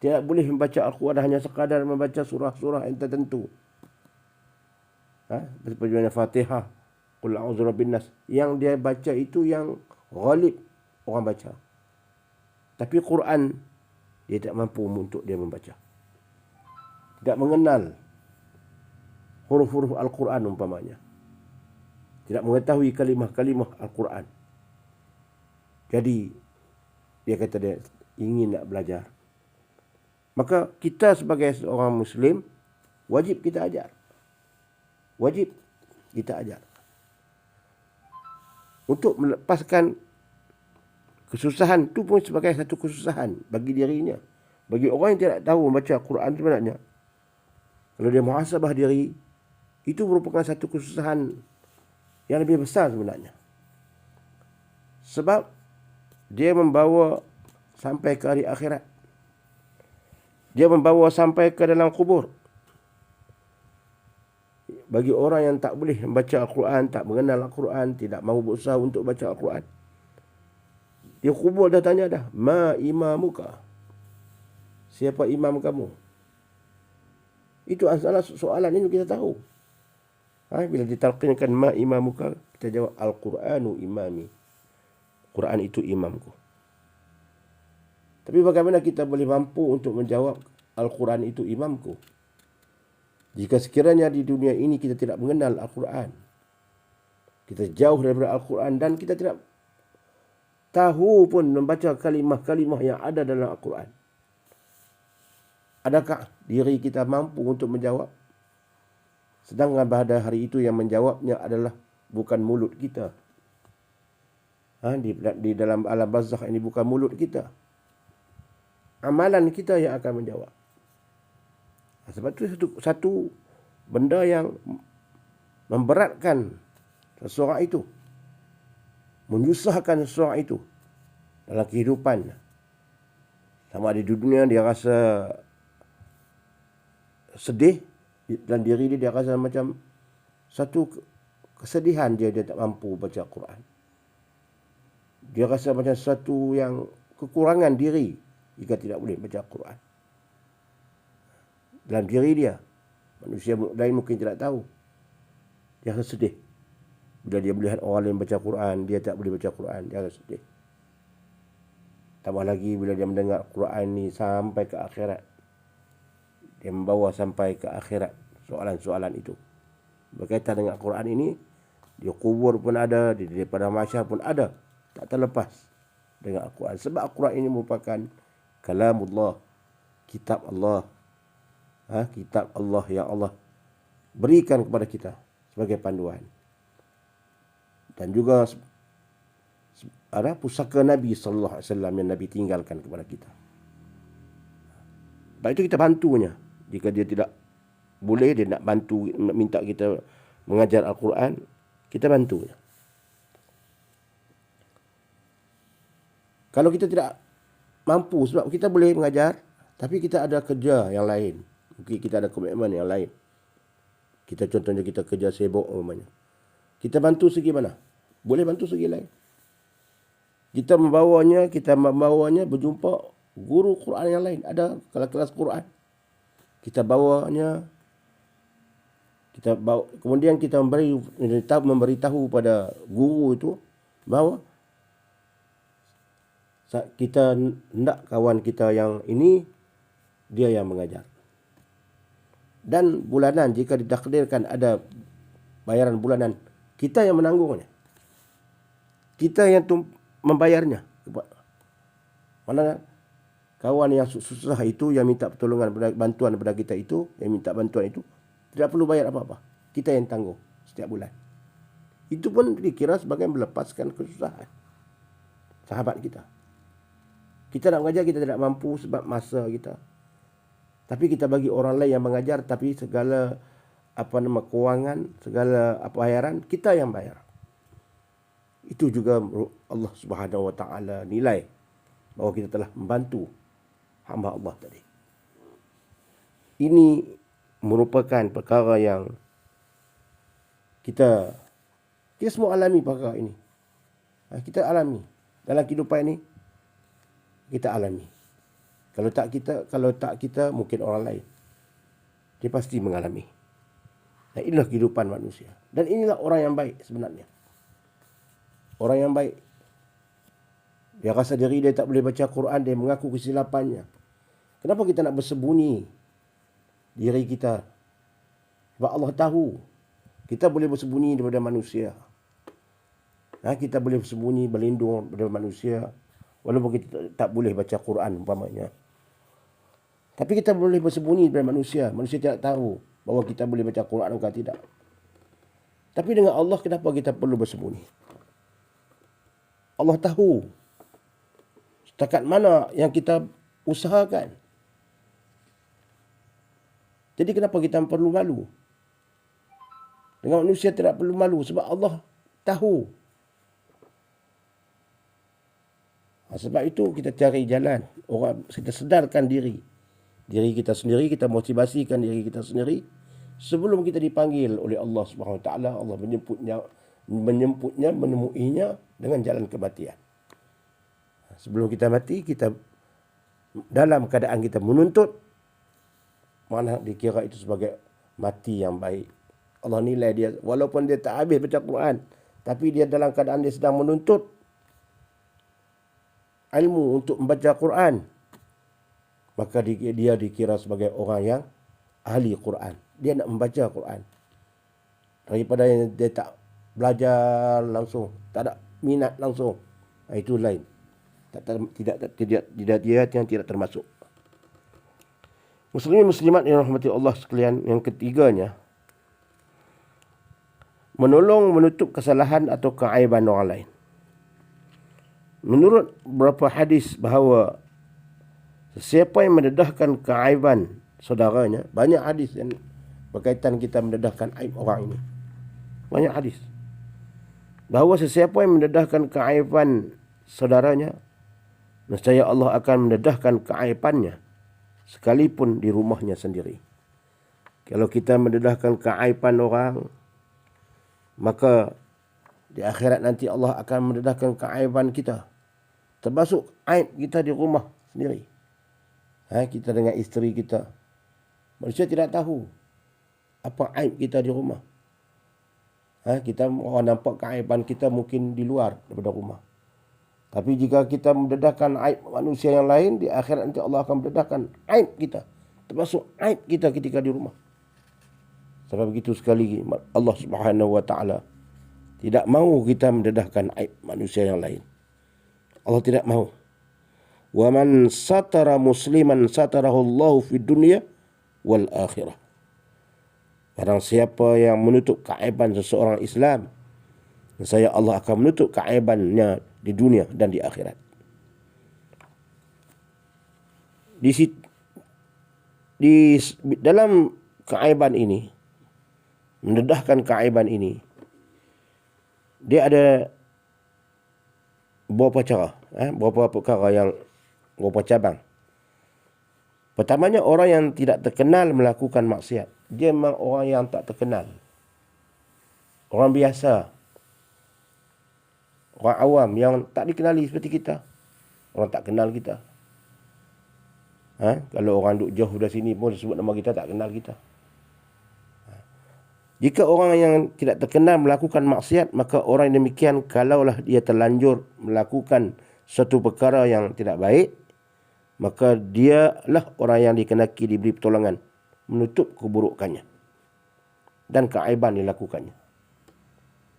Speaker 1: tidak boleh membaca Al-Quran hanya sekadar membaca surah-surah yang tertentu. Seperti Fatihah, Qul a'udzu birabbin nas, yang dia baca itu yang ghalib orang baca. Tapi Quran dia tak mampu untuk dia membaca. Tidak mengenal huruf-huruf Al-Quran umpamanya. Tidak mengetahui kalimah-kalimah Al-Quran. Jadi dia kata dia ingin nak belajar. Maka kita sebagai seorang Muslim wajib kita ajar. Wajib kita ajar. Untuk melepaskan kesusahan itu pun sebagai satu kesusahan bagi dirinya. Bagi orang yang tidak tahu membaca Quran sebenarnya, kalau dia muhasabah diri, itu merupakan satu kesusahan yang lebih besar sebenarnya. Sebab dia membawa sampai ke hari akhirat. Dia membawa sampai ke dalam kubur. Bagi orang yang tak boleh membaca Al-Quran, tak mengenal Al-Quran, tidak mahu berusaha untuk baca Al-Quran, dia kubur dah tanya dah, ma imamuka? Siapa imam kamu? Itu adalah soalan ini kita tahu. Bila ditalqinkan ma imamuka, kita jawab Al-Quranu imami. Quran itu imamku. Tapi bagaimana kita boleh mampu untuk menjawab Al-Quran itu imamku jika sekiranya di dunia ini kita tidak mengenal Al-Quran, kita jauh daripada Al-Quran, dan kita tidak tahu pun membaca kalimah-kalimah yang ada dalam Al-Quran? Adakah diri kita mampu untuk menjawab? Sedangkan pada hari itu yang menjawabnya adalah bukan mulut kita. Di dalam alam barzakh ini bukan mulut kita. Amalan kita yang akan menjawab. Sebab itu satu benda yang memberatkan seseorang itu, menyusahkan seseorang itu dalam kehidupan. Sama di dunia dia rasa sedih, dalam diri dia rasa macam satu kesedihan, dia tak mampu baca Quran. Dia rasa macam satu yang kekurangan diri jika tidak boleh baca Quran. Dalam diri dia, manusia lain mungkin tidak tahu, dia rasa sedih. Bila dia melihat orang lain baca Quran, dia tak boleh baca Quran, dia rasa sedih. Tambah lagi bila dia mendengar Quran ni sampai ke akhirat. Dia membawa sampai ke akhirat soalan-soalan itu. Berkaitan dengan Quran ini, di kubur pun ada, di daripada mahsyar pun ada. Tak terlepas dengan Al-Quran. Sebab Al-Quran ini merupakan kalamullah, kitab Allah. Kitab Allah yang Allah berikan kepada kita sebagai panduan. Dan juga ada pusaka Nabi sallallahu alaihi wasallam yang Nabi tinggalkan kepada kita. Baik itu kita bantunya. Jika dia tidak boleh, dia nak bantu, nak minta kita mengajar Al-Quran, kita bantunya. Kalau kita tidak mampu, sebab kita boleh mengajar, tapi kita ada kerja yang lain. Mungkin kita ada komitmen yang lain. Kita contohnya kita kerja sibuk umpamanya. Kita bantu segi mana? Boleh bantu segi lain. Kita membawanya berjumpa guru Quran yang lain. Ada kelas Quran. Kita bawanya, kemudian kita memberitahu pada guru itu bahawa kita hendak kawan kita yang ini, dia yang mengajar. Dan bulanan, jika ditakdirkan ada bayaran bulanan, kita yang menanggungnya. Kita yang membayarnya. Mana kawan yang susah itu, yang minta pertolongan, bantuan daripada kita itu, yang minta bantuan itu, tidak perlu bayar apa-apa. Kita yang tanggung setiap bulan. Itu pun dikira sebagai melepaskan kesusahan sahabat kita. Kita nak mengajar, kita tidak mampu sebab masa kita. Tapi kita bagi orang lain yang mengajar, tapi segala kewangan, segala bayaran, kita yang bayar. Itu juga Allah Subhanahu Wa Taala nilai bahawa kita telah membantu hamba Allah tadi. Ini merupakan perkara yang kita semua alami perkara ini. Kita alami dalam kehidupan ini, kita alami. Kalau tak kita mungkin orang lain. Dia pasti mengalami. Dan inilah kehidupan manusia. Dan inilah orang yang baik sebenarnya. Orang yang baik. Dia rasa diri dia tak boleh baca Quran, dia mengaku kesilapannya. Kenapa kita nak bersembunyi diri kita? Sebab Allah tahu. Kita boleh bersembunyi daripada manusia. Kita boleh bersembunyi, berlindung daripada manusia. Walaupun kita tak boleh baca Quran umpamanya. Tapi kita boleh bersembunyi daripada manusia. Manusia tidak tahu bahawa kita boleh baca Quran atau tidak. Tapi dengan Allah, kenapa kita perlu bersembunyi? Allah tahu setakat mana yang kita usahakan. Jadi kenapa kita perlu malu? Dengan manusia tidak perlu malu sebab Allah tahu. Sebab itu kita cari jalan. Kita sedarkan diri kita sendiri, kita motivasikan diri kita sendiri sebelum kita dipanggil oleh Allah Subhanahu Wa Taala. Allah menyemputnya, menemuinya dengan jalan kematian. Sebelum kita mati, kita dalam keadaan kita menuntut, mana dikira itu sebagai mati yang baik. Allah nilai dia, walaupun dia tak habis baca Quran, tapi dia dalam keadaan dia sedang menuntut ilmu untuk membaca Quran, maka dia dikira sebagai orang yang ahli Quran. Dia nak membaca Quran. Daripada yang dia tak belajar langsung, tak ada minat langsung, itu lain. Dia yang tidak termasuk. Muslimin muslimat yang rahmati Allah sekalian, yang ketiganya, menolong menutup kesalahan atau keaiban orang lain. Menurut beberapa hadis bahawa sesiapa yang mendedahkan keaiban saudaranya, banyak hadis yang berkaitan kita mendedahkan aib orang ini. Banyak hadis. Bahawa sesiapa yang mendedahkan keaiban saudaranya, nescaya Allah akan mendedahkan keaibannya sekalipun di rumahnya sendiri. Kalau kita mendedahkan keaiban orang, maka di akhirat nanti Allah akan mendedahkan keaiban kita. Termasuk aib kita di rumah sendiri. Kita dengan isteri kita. Manusia tidak tahu apa aib kita di rumah. Kita orang nampak keaiban kita mungkin di luar daripada rumah. Tapi jika kita mendedahkan aib manusia yang lain, di akhirat nanti Allah akan mendedahkan aib kita, termasuk aib kita ketika di rumah. Sebab begitu sekali Allah Subhanahu wa taala tidak mahu kita mendedahkan aib manusia yang lain. Allah tidak mahu. Wa man satara musliman satarahu Allah fid dunya wal akhirah. Barang siapa yang menutup keaiban seseorang Islam, saya Allah akan menutup keaibannya di dunia dan di akhirat. Di dalam keaiban ini, mendedahkan keaiban ini, dia ada beberapa cara, beberapa perkara yang beberapa cabang. Pertamanya, orang yang tidak terkenal melakukan maksiat. Dia memang orang yang tak terkenal, orang biasa, orang awam yang tak dikenali seperti kita. Orang tak kenal kita. Kalau orang duduk jauh dari sini pun sebut nama kita, tak kenal kita. Jika orang yang tidak terkenal melakukan maksiat, maka orang yang demikian, kalaulah dia terlanjur melakukan satu perkara yang tidak baik, maka dialah orang yang dikenaki diberi pertolongan menutup keburukannya dan keaiban dilakukannya.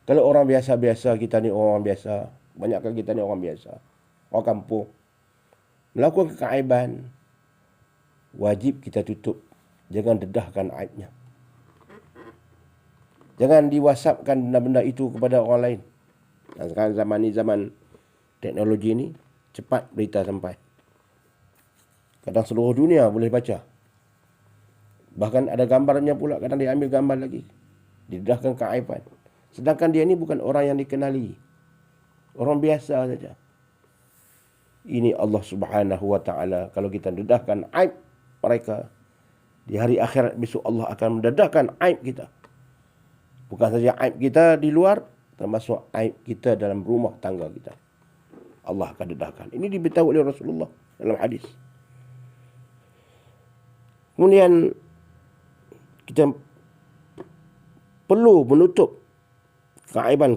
Speaker 1: Kalau orang biasa-biasa, kita ni orang biasa, banyakkan kita ni orang biasa, orang kampung, melakukan keaiban, wajib kita tutup. Jangan dedahkan aibnya. Jangan diwasapkan benda-benda itu kepada orang lain. Dan sekarang zaman ni, zaman teknologi ni, cepat berita sampai. Kadang seluruh dunia boleh baca. Bahkan ada gambarnya pula, kadang dia ambil gambar lagi. Didedahkan keaiban. Sedangkan dia ni bukan orang yang dikenali. Orang biasa saja. Ini Allah Subhanahu wa taala, kalau kita dedahkan aib mereka, di hari akhirat besok Allah akan mendedahkan aib kita. Bukan saja aib kita di luar, termasuk aib kita dalam rumah tangga kita. Allah akan dedahkan. Ini diberitahu oleh Rasulullah dalam hadis. Kemudian kita perlu menutup keaiban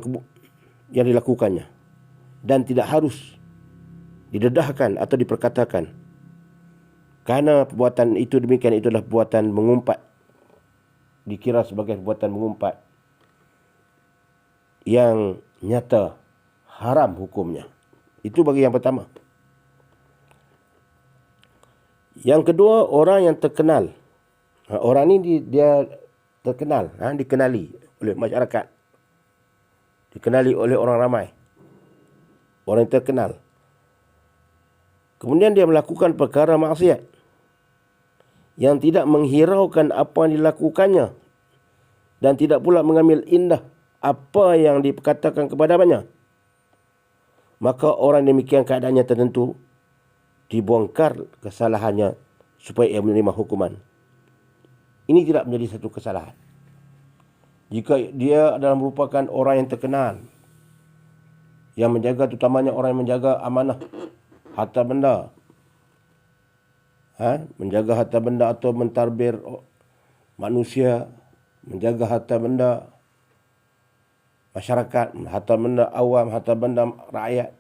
Speaker 1: yang dilakukannya, dan tidak harus didedahkan atau diperkatakan, kerana perbuatan itu demikian, itu adalah perbuatan mengumpat, dikira sebagai perbuatan mengumpat yang nyata haram hukumnya. Itu bagi yang pertama. Yang kedua, orang yang terkenal. Orang ni dia terkenal, dikenali oleh masyarakat, dikenali oleh orang ramai, orang yang terkenal. Kemudian dia melakukan perkara maksiat yang tidak menghiraukan apa yang dilakukannya, dan tidak pula mengambil indah apa yang dikatakan kepadanya, maka orang demikian keadaannya tertentu dibongkar kesalahannya supaya ia menerima hukuman. Ini tidak menjadi satu kesalahan. Jika dia adalah merupakan orang yang terkenal, yang menjaga, terutamanya orang yang menjaga amanah harta benda, menjaga harta benda atau mentadbir manusia, menjaga harta benda masyarakat, harta benda awam, harta benda rakyat.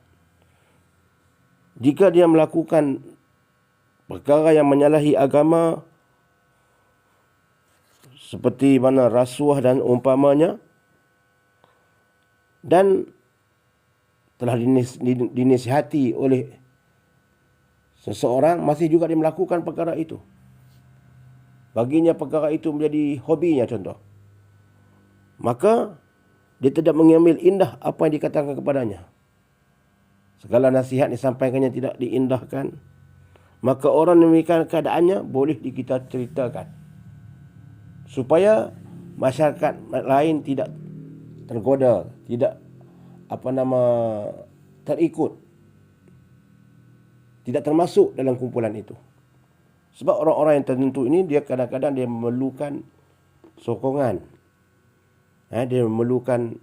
Speaker 1: Jika dia melakukan perkara yang menyalahi agama, seperti mana rasuah dan umpamanya, dan telah dinasihati oleh seseorang, masih juga dia melakukan perkara itu, baginya perkara itu menjadi hobinya contoh, maka dia tidak mengambil indah apa yang dikatakan kepadanya. Segala nasihat disampaikannya tidak diindahkan, maka orang demikian keadaannya boleh kita ceritakan, supaya masyarakat lain tidak tergoda, tidak terikut, tidak termasuk dalam kumpulan itu. Sebab orang-orang yang tertentu ini, dia kadang-kadang dia memerlukan sokongan. Dia memerlukan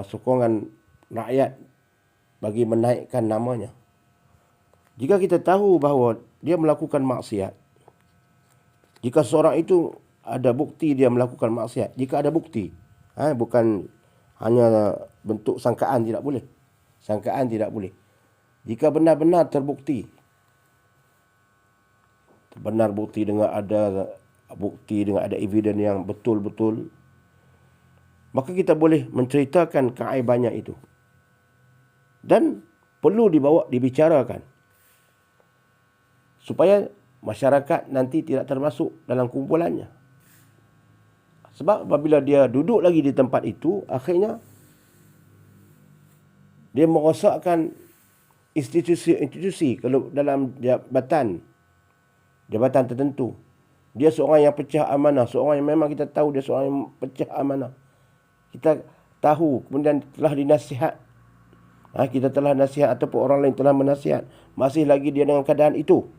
Speaker 1: sokongan rakyat bagi menaikkan namanya. Jika kita tahu bahawa dia melakukan maksiat, jika seorang itu ada bukti dia melakukan maksiat, jika ada bukti, bukan hanya bentuk sangkaan, tidak boleh. Sangkaan tidak boleh. Jika benar-benar terbukti, dengan ada bukti, dengan ada evidence yang betul-betul, maka kita boleh menceritakan keaibannya itu. Dan perlu dibicarakan supaya masyarakat nanti tidak termasuk dalam kumpulannya. Sebab apabila dia duduk lagi di tempat itu, akhirnya dia merosakkan institusi kalau dalam jabatan tertentu. Dia seorang yang pecah amanah, seorang yang memang kita tahu dia seorang yang pecah amanah. Kita tahu, kemudian telah dinasihat. Kita telah nasihat ataupun orang lain telah menasihat, masih lagi dia dengan keadaan itu,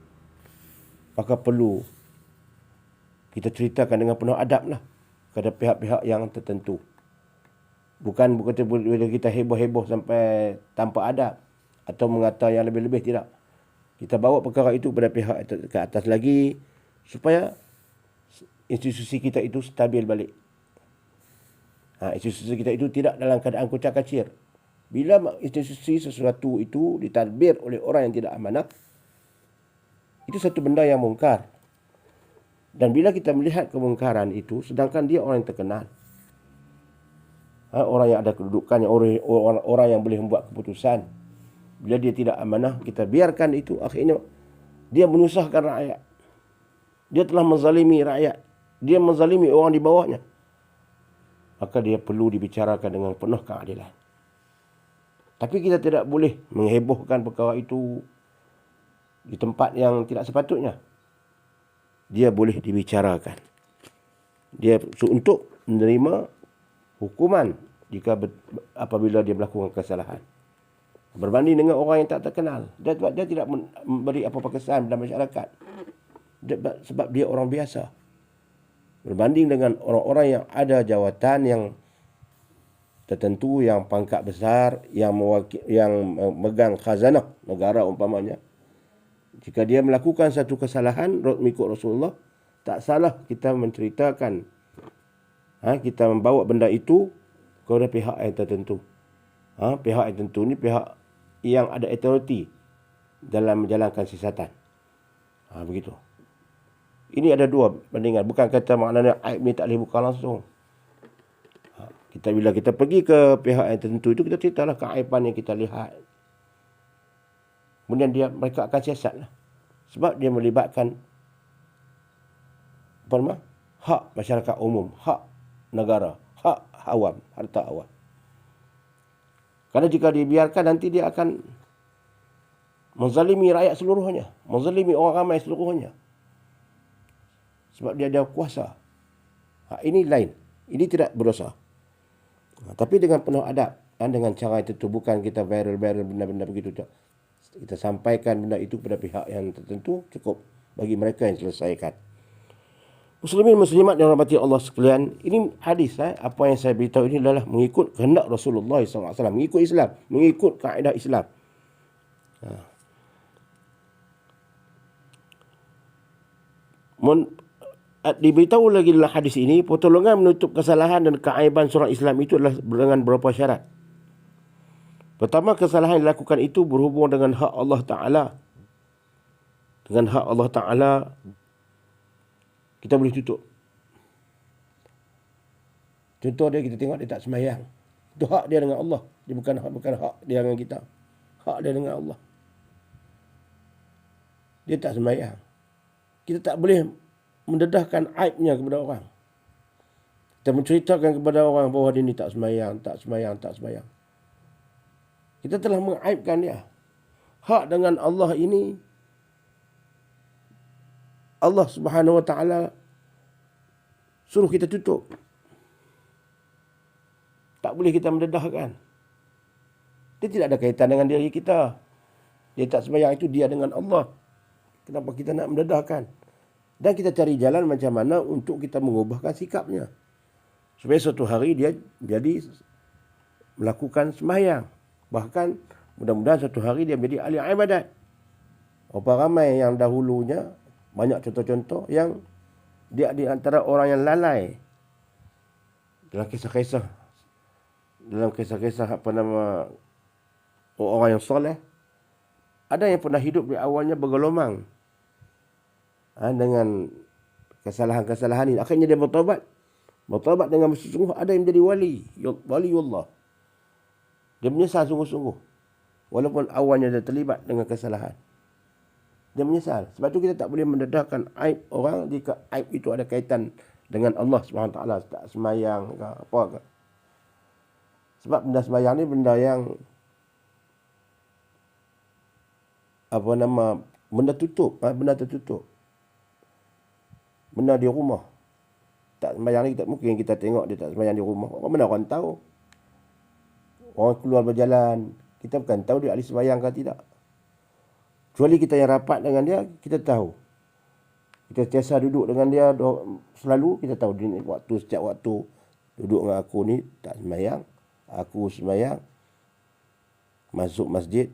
Speaker 1: maka perlu kita ceritakan dengan penuh adab lah kepada pihak-pihak yang tertentu. Bukan boleh kita heboh-heboh sampai tanpa adab atau mengata yang lebih-lebih, tidak. Kita bawa perkara itu kepada pihak ke atas lagi supaya institusi kita itu stabil balik. Institusi kita itu tidak dalam keadaan kucak-kacir. Bila institusi sesuatu itu ditadbir oleh orang yang tidak amanah, itu satu benda yang mungkar. Dan bila kita melihat kemungkaran itu, sedangkan dia orang yang terkenal, orang yang ada kedudukan, orang yang boleh membuat keputusan, bila dia tidak amanah, kita biarkan itu, akhirnya dia menyusahkan rakyat. Dia telah menzalimi rakyat. Dia menzalimi orang di bawahnya. Maka dia perlu dibicarakan dengan penuh keadilan. Tapi kita tidak boleh menghebohkan perkara itu di tempat yang tidak sepatutnya. Dia boleh dibicarakan. Dia untuk menerima hukuman apabila dia melakukan kesalahan. Berbanding dengan orang yang tak terkenal. Dia tidak memberi apa-apa kesan dalam masyarakat. Sebab dia orang biasa. Berbanding dengan orang-orang yang ada jawatan yang tertentu, yang pangkat besar, yang memegang khazanah negara umpamanya. Jika dia melakukan satu kesalahan mengikut Rasulullah, tak salah kita menceritakan. Kita membawa benda itu kepada pihak yang tertentu. Pihak yang tertentu ni pihak yang ada authority dalam menjalankan siasatan. Begitu. Ini ada dua bandingan. Bukan kata maknanya aib ni tak boleh buka langsung. Bila kita pergi ke pihak yang tertentu itu, kita ceritalah keaiban yang kita lihat. Kemudian mereka akan siasat lah. Sebab dia melibatkan hak masyarakat umum, hak negara, hak awam, harta awam. Kerana jika dibiarkan, nanti dia akan menzalimi rakyat seluruhnya, menzalimi orang ramai seluruhnya. Sebab dia ada kuasa. Ini lain. Ini tidak berdosa. Tapi dengan penuh adab dan dengan cara itu, bukan kita viral benda-benda begitu. Kita sampaikan benda itu kepada pihak yang tertentu, cukup bagi mereka yang selesaikan. Muslimin muslimat yang rahmati Allah sekalian, ini hadis, apa yang saya beritahu ini adalah mengikut kehendak Rasulullah SAW, mengikut Islam, mengikut kaedah Islam. Diberitahu lagi dalam hadis ini, pertolongan menutup kesalahan dan keaiban seorang Islam itu adalah dengan beberapa syarat. Pertama, kesalahan yang dilakukan itu berhubung dengan hak Allah Ta'ala. Dengan hak Allah Ta'ala, kita boleh tutup. Contoh dia, kita tengok dia tak sembahyang. Itu hak dia dengan Allah. Dia bukan hak dia dengan kita. Hak dia dengan Allah. Dia tak sembahyang. Kita tak boleh mendedahkan aibnya kepada orang. Kita menceritakan kepada orang bahawa dia ni tak sembahyang. Kita telah mengaibkan dia. Hak dengan Allah ini, Allah Subhanahu Wa Taala suruh kita tutup. Tak boleh kita mendedahkan. Dia tidak ada kaitan dengan diri kita. Dia tak sembahyang itu dia dengan Allah. Kenapa kita nak mendedahkan? Dan kita cari jalan macam mana untuk kita mengubahkan sikapnya. Supaya suatu hari dia jadi melakukan sembahyang. Bahkan mudah-mudahan suatu hari dia menjadi ahli ibadat. Berapa ramai yang dahulunya, banyak contoh-contoh yang dia di antara orang yang lalai. Dalam kisah-kisah orang yang soleh. Ada yang pernah hidup di awalnya bergelomang dengan kesalahan-kesalahan ini. Akhirnya dia bertaubat. Bertaubat dengan bersungguh. Ada yang menjadi waliullah. Dia menyesal sungguh-sungguh. Walaupun awalnya dia terlibat dengan kesalahan. Dia menyesal. Sebab itu kita tak boleh mendedahkan aib orang jika aib itu ada kaitan dengan Allah SWT. Tak semayang ke apa ke. Sebab benda semayang ni benda yang benda tutup, benda tertutup. Benda di rumah. Tak semayang ni mungkin kita tengok dia tak semayang di rumah. Mana orang tahu? Orang keluar berjalan, kita bukan tahu dia ahli semayang ke tidak. Kecuali kita yang rapat dengan dia, kita tahu. Kita sentiasa duduk dengan dia selalu, kita tahu dia setiap waktu duduk dengan aku ni tak semayang. Aku semayang, masuk masjid,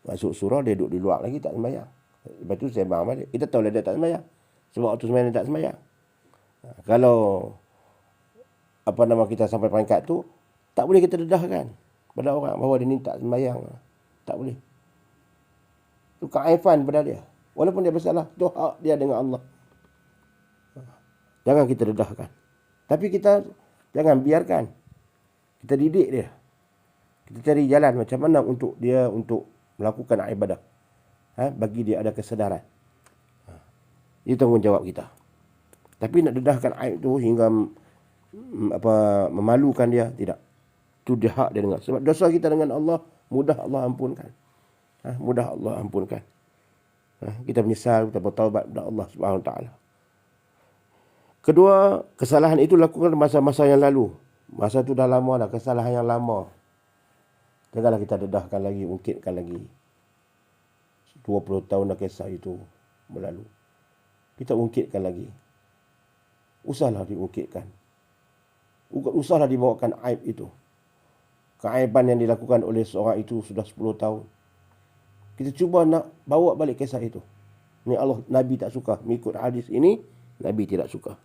Speaker 1: masuk surau, dia duduk di luar lagi tak semayang. Lepas tu saya bang balik. Kita tahu dia tak semayang. Sebab waktu semayang dia tak semayang. Kalau kita sampai peringkat tu, tak boleh kita dedahkan pada orang bahawa dia ni tak semayang. Tak boleh. Itu keaifan pada dia. Walaupun dia bersalah, itu hak dia dengan Allah. Jangan kita dedahkan. Tapi kita jangan biarkan. Kita didik dia. Kita cari jalan macam mana untuk dia untuk melakukan ibadah. Bagi dia ada kesedaran. Itu tanggungjawab kita. Tapi nak dedahkan aib tu hingga memalukan dia, tidak. Itu dia hak dia dengan. Sebab dosa kita dengan Allah, mudah Allah ampunkan. Mudah Allah ampunkan. Kita menyesal, kita bertaubat kepada Allah SWT. Kedua, kesalahan itu lakukan masa-masa yang lalu. Masa itu dah lama dah, kesalahan yang lama. Janganlah kita dedahkan lagi, ungkitkan lagi. 20 tahun dah kisah itu berlalu. Kita ungkitkan lagi. Usahlah diungkitkan. Usahlah dibawakan aib itu. Keaiban yang dilakukan oleh seorang itu sudah 10 tahun. Kita cuba nak bawa balik kisah itu. Ini Allah, Nabi tak suka. Mengikut hadis ini, Nabi tidak suka.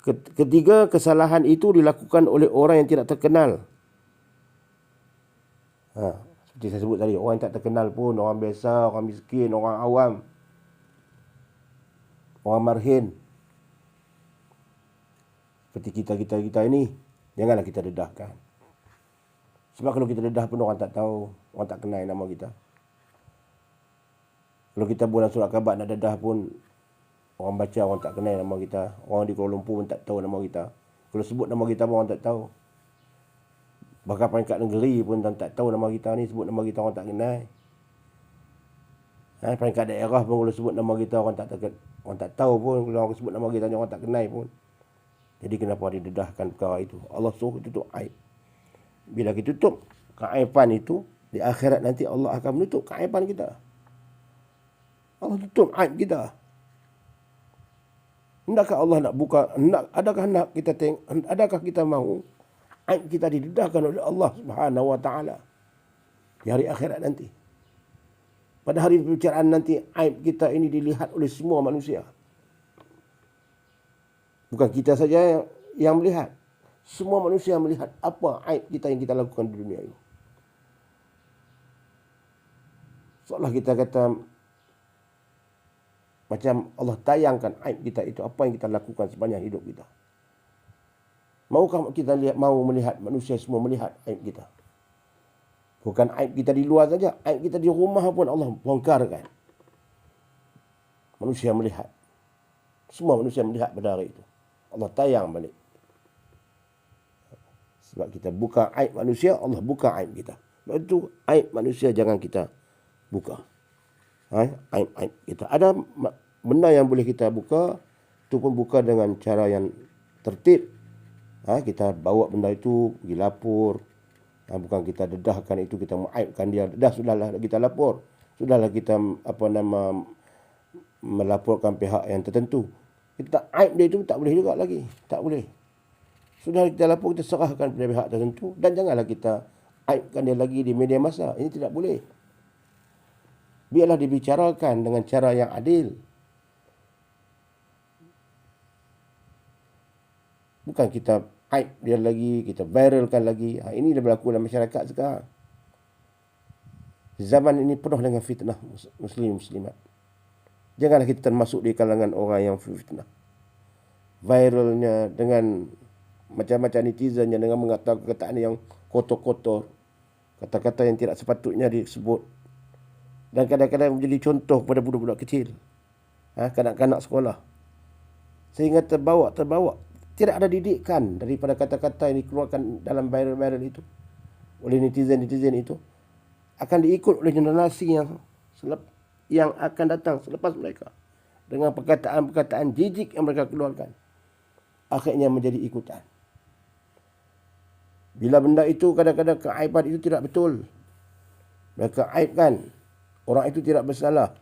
Speaker 1: Ketiga, kesalahan itu dilakukan oleh orang yang tidak terkenal. Seperti saya sebut tadi, orang yang tak terkenal pun, orang biasa, orang miskin, orang awam, orang marhin. Seperti kita ini, janganlah kita dedahkan. Sebab kalau kita dedah pun orang tak tahu, orang tak kenal nama kita. Kalau kita bulan surat khabar nak dedah pun, orang baca orang tak kenal nama kita. Orang di Kuala Lumpur pun tak tahu nama kita. Kalau sebut nama kita pun orang tak tahu. Bahkan peringkat negeri pun tak tahu nama kita ni, sebut nama kita orang tak kenal. Peringkat daerah pun kalau sebut nama kita orang tak tahu pun. Kalau orang sebut nama kita orang tak kenal pun. Jadi kenapa didedahkan perkara itu? Allah suruh tutup aib. Bila kita tutup keaiban itu, di akhirat nanti Allah akan menutup keaiban kita. Allah tutup aib kita. Hendakkah Allah nak buka, adakah kita mahu aib kita didedahkan oleh Allah Subhanahu wa taala di hari akhirat nanti? Pada hari pembicaraan nanti, aib kita ini dilihat oleh semua manusia. Bukan kita saja yang melihat. Semua manusia melihat apa aib kita yang kita lakukan di dunia ini. Seolah kita kata, macam Allah tayangkan aib kita itu, apa yang kita lakukan sepanjang hidup kita. Maukah kita melihat manusia semua melihat aib kita? Bukan aib kita di luar saja, aib kita di rumah pun Allah bongkarkan. Manusia melihat. Semua manusia melihat pada hari itu. Allah tayang balik. Sebab kita buka aib manusia, Allah buka aib kita. Sebab itu aib manusia jangan kita buka. Aib kita. Ada benda yang boleh kita buka, itu pun buka dengan cara yang tertib. Kita bawa benda itu, pergi lapor. Bukan kita dedahkan itu, kita mengaibkan dia. Sudahlah kita lapor. Sudahlah kita melaporkan pihak yang tertentu. Kita aib dia itu tak boleh juga lagi. Tak boleh. Sudah kita lapor, kita serahkan pada pihak tertentu. Dan janganlah kita aibkan dia lagi di media masa. Ini tidak boleh. Biarlah dibicarakan dengan cara yang adil. Bukan kita aib dia lagi, kita viralkan lagi. Ini dah berlaku dalam masyarakat sekarang. Zaman ini penuh dengan fitnah muslimat. Janganlah kita termasuk di kalangan orang yang fitnah. Viralnya dengan macam-macam netizennya, dengan mengatakan perkataan yang kotor-kotor, kata-kata yang tidak sepatutnya disebut, dan kadang-kadang menjadi contoh kepada budak-budak kecil, kanak-kanak sekolah, sehingga terbawa. Tidak ada didikan daripada kata-kata yang dikeluarkan dalam viral itu oleh netizen itu, akan diikut oleh generasi yang akan datang selepas mereka, dengan perkataan-perkataan jijik yang mereka keluarkan, akhirnya menjadi ikutan. Bila benda itu, kadang-kadang keaiban itu tidak betul, mereka aibkan orang itu tidak bersalah,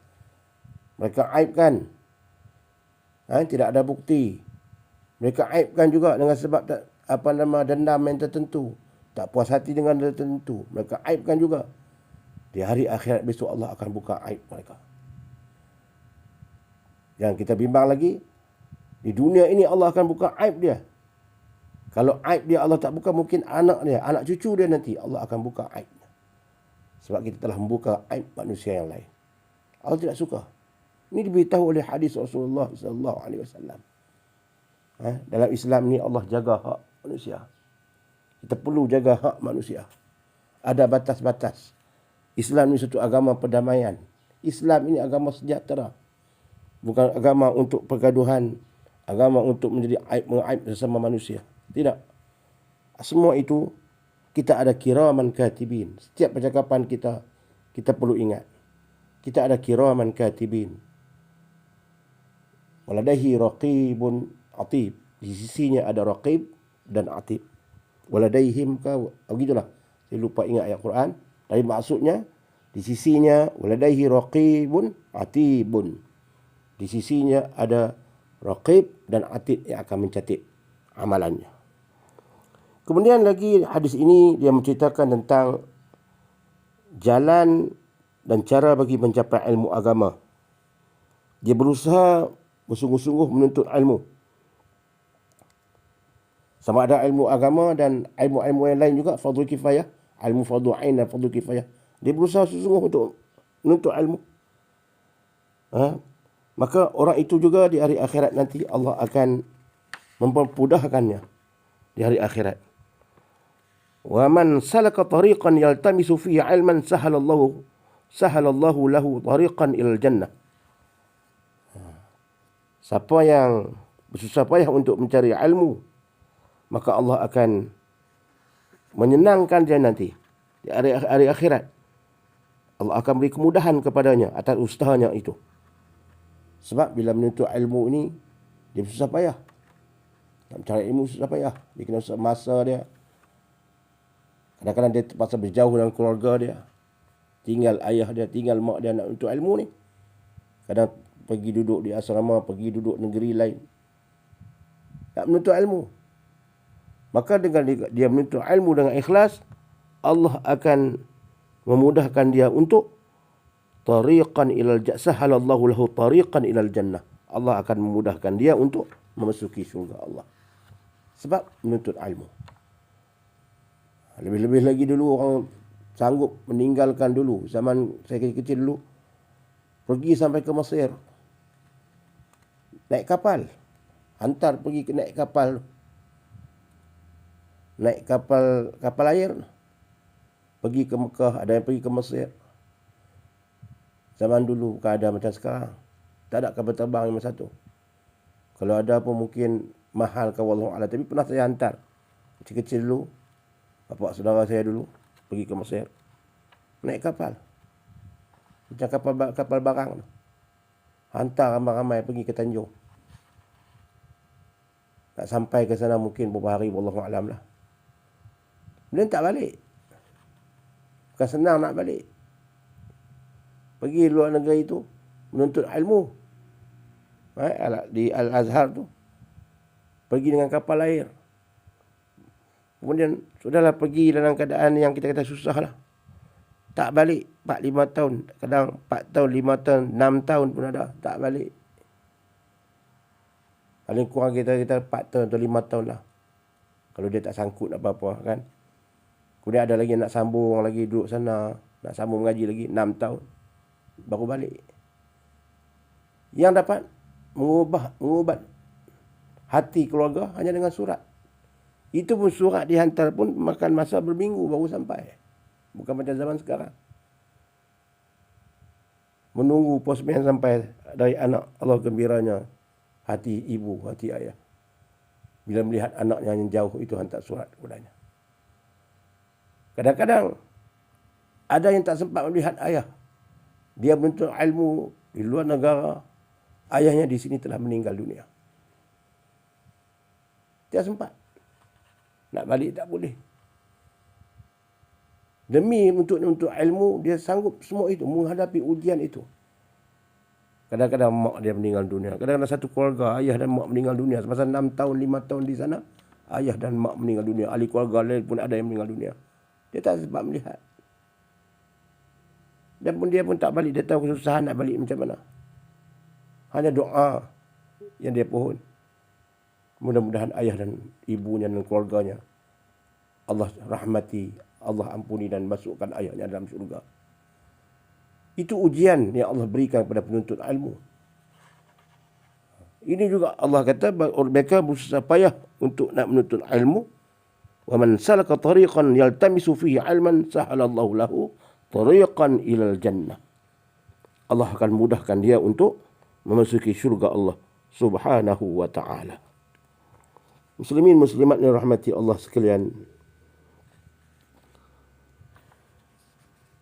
Speaker 1: mereka aibkan tidak ada bukti, mereka aibkan juga dengan sebab dendam yang tertentu, tak puas hati dengan tertentu, mereka aibkan juga. Di hari akhirat besok Allah akan buka aib mereka. Yang kita bimbang lagi, di dunia ini Allah akan buka aib dia. Kalau aib dia Allah tak buka, mungkin anak dia, anak cucu dia nanti Allah akan buka aibnya. Sebab kita telah membuka aib manusia yang lain. Allah tidak suka. Ini diberitahu oleh hadis Rasulullah SAW. Dalam Islam ni Allah jaga hak manusia. Kita perlu jaga hak manusia. Ada batas-batas. Islam ini satu agama perdamaian. Islam ini agama sejahtera. Bukan agama untuk pergaduhan, agama untuk menjadi mengaib sesama manusia. Tidak. Semua itu kita ada kiraman katibin. Setiap percakapan kita perlu ingat. Kita ada kiraman katibin. Waladahi raqibun atib. Di sisinya ada raqib dan atib. Waladaihim begitulah. Saya lupa ingat ayat Quran. Tapi maksudnya, di sisinya waladaihi raqibun atibun. Di sisinya ada raqib dan atib yang akan mencatat amalannya. Kemudian lagi hadis ini dia menceritakan tentang jalan dan cara bagi mencapai ilmu agama. Dia berusaha bersungguh-sungguh menuntut ilmu. Sama ada ilmu agama dan ilmu-ilmu yang lain juga, fardhu kifayah. Ilmu fardu ain dan fardu kifayah. Dia berusaha sesungguh untuk menuntut ilmu. Maka orang itu juga di hari akhirat nanti Allah akan mempermudahkannya di hari akhirat. Wa man salaka tariqan yaltamisu fihi ilman sahalallahu lahu tariqan ilal jannah. Siapa yang bersusah payah untuk mencari ilmu, maka Allah akan menyenangkan dia nanti di hari akhirat. Allah akan beri kemudahan kepadanya atas usahanya itu. Sebab bila menuntut ilmu ini, dia susah payah. Nak mencari ilmu susah payah. Dia kena masa dia. Kadang-kadang dia terpaksa berjauh dengan keluarga dia. Tinggal ayah dia, tinggal mak dia nak menuntut ilmu ni. Kadang pergi duduk di asrama, pergi duduk negeri lain. Nak menuntut ilmu. Maka dengan dia menuntut ilmu dengan ikhlas, Allah akan memudahkan dia untuk tariqan ilal jannah. Sahalallahu lahu tariqan ilal jannah. Allah akan memudahkan dia untuk memasuki syurga Allah. Sebab menuntut ilmu. Lebih-lebih lagi dulu orang sanggup meninggalkan dulu. Zaman saya kecil-kecil dulu, pergi sampai ke Mesir. Naik kapal. Hantar pergi ke naik kapal. Naik kapal air, pergi ke Mekah, ada yang pergi ke Mesir. Zaman dulu bukan ada macam sekarang. Tak ada kapal terbang yang satu. Kalau ada pun mungkin mahal ke wallahu a'lam. Tapi pernah saya hantar kecil-kecil dulu, bapak saudara saya dulu pergi ke Mesir. Naik kapal. Macam kapal barang. Hantar ramai-ramai pergi ke Tanjung. Tak sampai ke sana mungkin beberapa hari, wallahu a'lam lah. Kemudian tak balik. Bukan senang nak balik. Pergi luar negeri itu menuntut ilmu. Di Al-Azhar tu. Pergi dengan kapal air. Kemudian sudahlah pergi dalam keadaan yang kita kata susah lah. Tak balik 4-5 tahun. Kadang 4 tahun, 5 tahun, 6 tahun pun ada. Tak balik. Paling kurang kita 4 tahun atau 5 tahun lah. Kalau dia tak sangkut apa-apa kan. Kemudian ada lagi nak sambung lagi duduk sana, nak sambung mengaji lagi 6 tahun. Baru balik. Yang dapat mengubat hati keluarga hanya dengan surat. Itu pun surat dihantar pun makan masa berminggu baru sampai. Bukan macam zaman sekarang. Menunggu postman sampai dari anak, Allah gembiranya hati ibu, hati ayah. Bila melihat anaknya yang jauh itu hantar surat kepadanya. Kadang-kadang ada yang tak sempat melihat ayah. Dia menuntut ilmu di luar negara. Ayahnya di sini telah meninggal dunia. Dia sempat. Nak balik tak boleh. Demi untuk ilmu, dia sanggup semua itu, menghadapi ujian itu. Kadang-kadang mak dia meninggal dunia. Kadang-kadang satu keluarga, ayah dan mak meninggal dunia. Semasa 6 tahun, 5 tahun di sana, ayah dan mak meninggal dunia. Ahli keluarga lain pun ada yang meninggal dunia. Dia tak sempat melihat. Dan pun dia pun tak balik. Dia tahu kesusahan nak balik macam mana. Hanya doa yang dia pohon. Mudah-mudahan ayah dan ibunya dan keluarganya Allah rahmati, Allah ampuni dan masukkan ayahnya dalam syurga. Itu ujian yang Allah berikan kepada penuntut ilmu. Ini juga Allah kata mereka berusaha payah untuk nak menuntut ilmu. Wa man salaka tariqan yaltamisu fihi ilman sahalallahu lahu tariqan ilal jannah. Allah akan mudahkan dia untuk memasuki syurga Allah Subhanahu wa ta'ala. Muslimin muslimat yang rahmati Allah sekalian.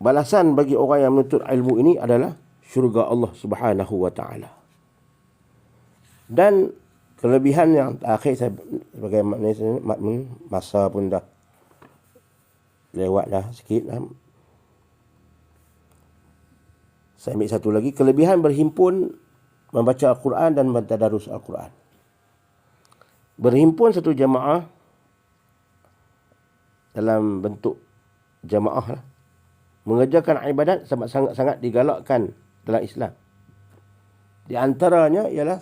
Speaker 1: Balasan bagi orang yang menuntut ilmu ini adalah syurga Allah Subhanahu wa ta'ala. Dan kelebihan yang terakhir saya bagaimana masa pun dah lewat dah sikit dah. Saya ambil satu lagi, kelebihan berhimpun membaca Al-Quran dan mentadaros Al-Quran. Berhimpun satu jamaah dalam bentuk jamaah lah, mengerjakan ibadat sangat-sangat digalakkan dalam Islam. Di antaranya ialah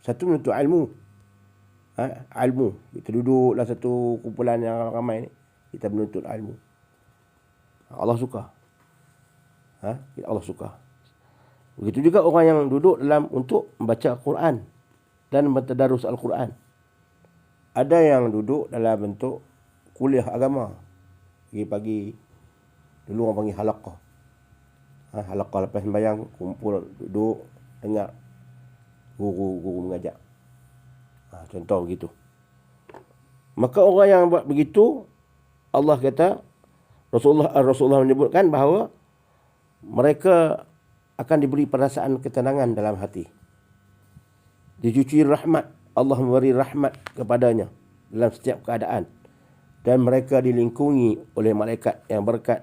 Speaker 1: satu menuntut ilmu. Ilmu. Kita duduklah satu kumpulan yang ramai ni, kita menuntut ilmu. Allah suka. Allah suka. Begitu juga orang yang duduk dalam untuk membaca Al-Quran dan mentadaros Al-Quran. Ada yang duduk dalam bentuk kuliah agama. Pagi-pagi dulu orang panggil halaqah. Halaqah lepas sembahyang, kumpul, duduk, dengar guru mengajar. Contoh begitu. Maka orang yang buat begitu, Allah kata, Rasulullah menyebutkan bahawa mereka akan diberi perasaan ketenangan dalam hati. Dicuci rahmat. Allah memberi rahmat kepadanya dalam setiap keadaan. Dan mereka dilingkungi oleh malaikat yang berkat.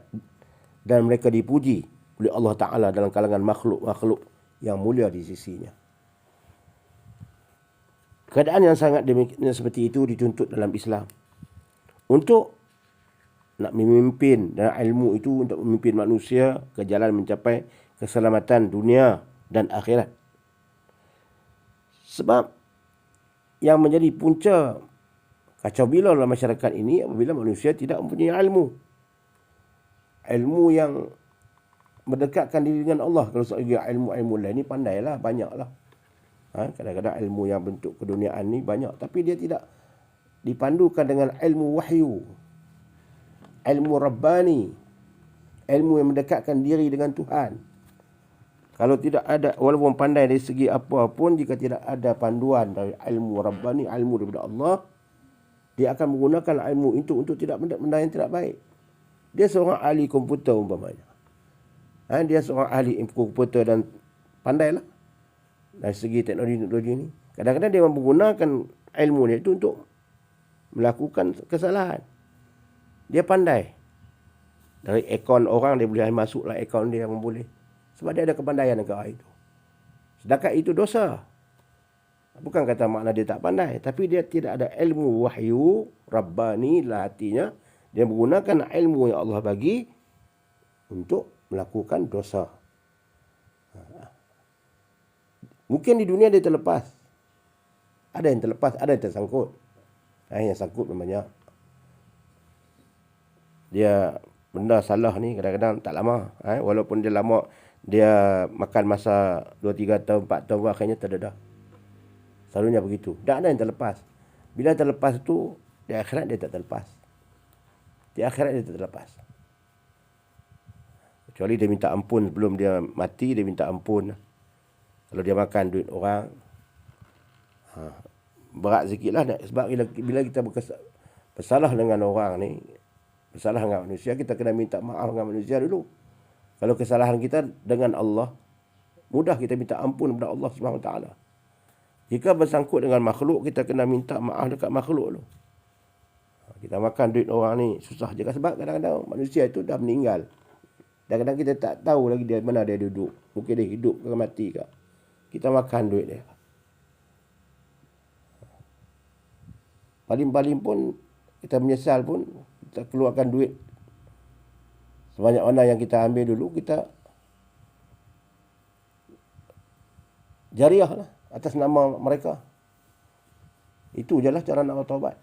Speaker 1: Dan mereka dipuji oleh Allah Ta'ala dalam kalangan makhluk-makhluk yang mulia di sisinya. Keadaan yang sangat demikian seperti itu dituntut dalam Islam. Untuk nak memimpin dan ilmu itu untuk memimpin manusia ke jalan mencapai keselamatan dunia dan akhirat. Sebab yang menjadi punca kacau bila dalam masyarakat ini apabila manusia tidak mempunyai ilmu. Ilmu yang mendekatkan diri dengan Allah. Kalau soal ilmu lain ni pandailah, banyaklah. Kadang-kadang ilmu yang bentuk keduniaan ni banyak, tapi dia tidak dipandukan dengan ilmu wahyu. Ilmu Rabbani, ilmu yang mendekatkan diri dengan Tuhan. Kalau tidak ada, walaupun pandai dari segi apa pun, jika tidak ada panduan dari ilmu Rabbani, ilmu daripada Allah, dia akan menggunakan ilmu itu untuk tidak benda yang tidak baik. Dia seorang ahli komputer umpamanya. Dia seorang ahli komputer dan pandailah dari segi teknologi ini. Kadang-kadang dia menggunakan ilmu dia itu untuk melakukan kesalahan. Dia pandai. Dari akaun orang, dia boleh masuklah akaun dia yang boleh. Sebab dia ada kepandaian ke arah itu. Sedangkan itu dosa. Bukan kata makna dia tak pandai. Tapi dia tidak ada ilmu wahyu, Rabbani lah hatinya. Dia menggunakan ilmu yang Allah bagi untuk melakukan dosa. Mungkin di dunia dia terlepas. Ada yang terlepas, ada yang tersangkut. Yang sangkut banyak. Dia benda salah ni kadang-kadang tak lama. Walaupun dia lama, dia makan masa 2-3 tahun, 4 tahun, akhirnya terdedah. Selalunya begitu. Tak ada yang terlepas. Bila terlepas tu, di akhirat dia tak terlepas. Di akhirat dia tak terlepas. Kecuali dia minta ampun sebelum dia mati, dia minta ampun. Kalau dia makan duit orang, berat sikit lah. Sebab bila kita bersalah dengan orang ni, bersalah dengan manusia, kita kena minta maaf dengan manusia dulu. Kalau kesalahan kita dengan Allah, mudah kita minta ampun kepada Allah SWT. Jika bersangkut dengan makhluk, kita kena minta maaf dekat makhluk dulu. Kita makan duit orang ni susah juga, sebab kadang-kadang manusia itu dah meninggal. Kadang-kadang kita tak tahu lagi dia mana dia duduk. Mungkin dia hidup ke mati ke. Kita makan duit dia. Paling-paling pun kita menyesal pun, kita keluarkan duit sebanyak mana yang kita ambil dulu, kita jariah lah atas nama mereka. Itu je lah cara nak bertaubat.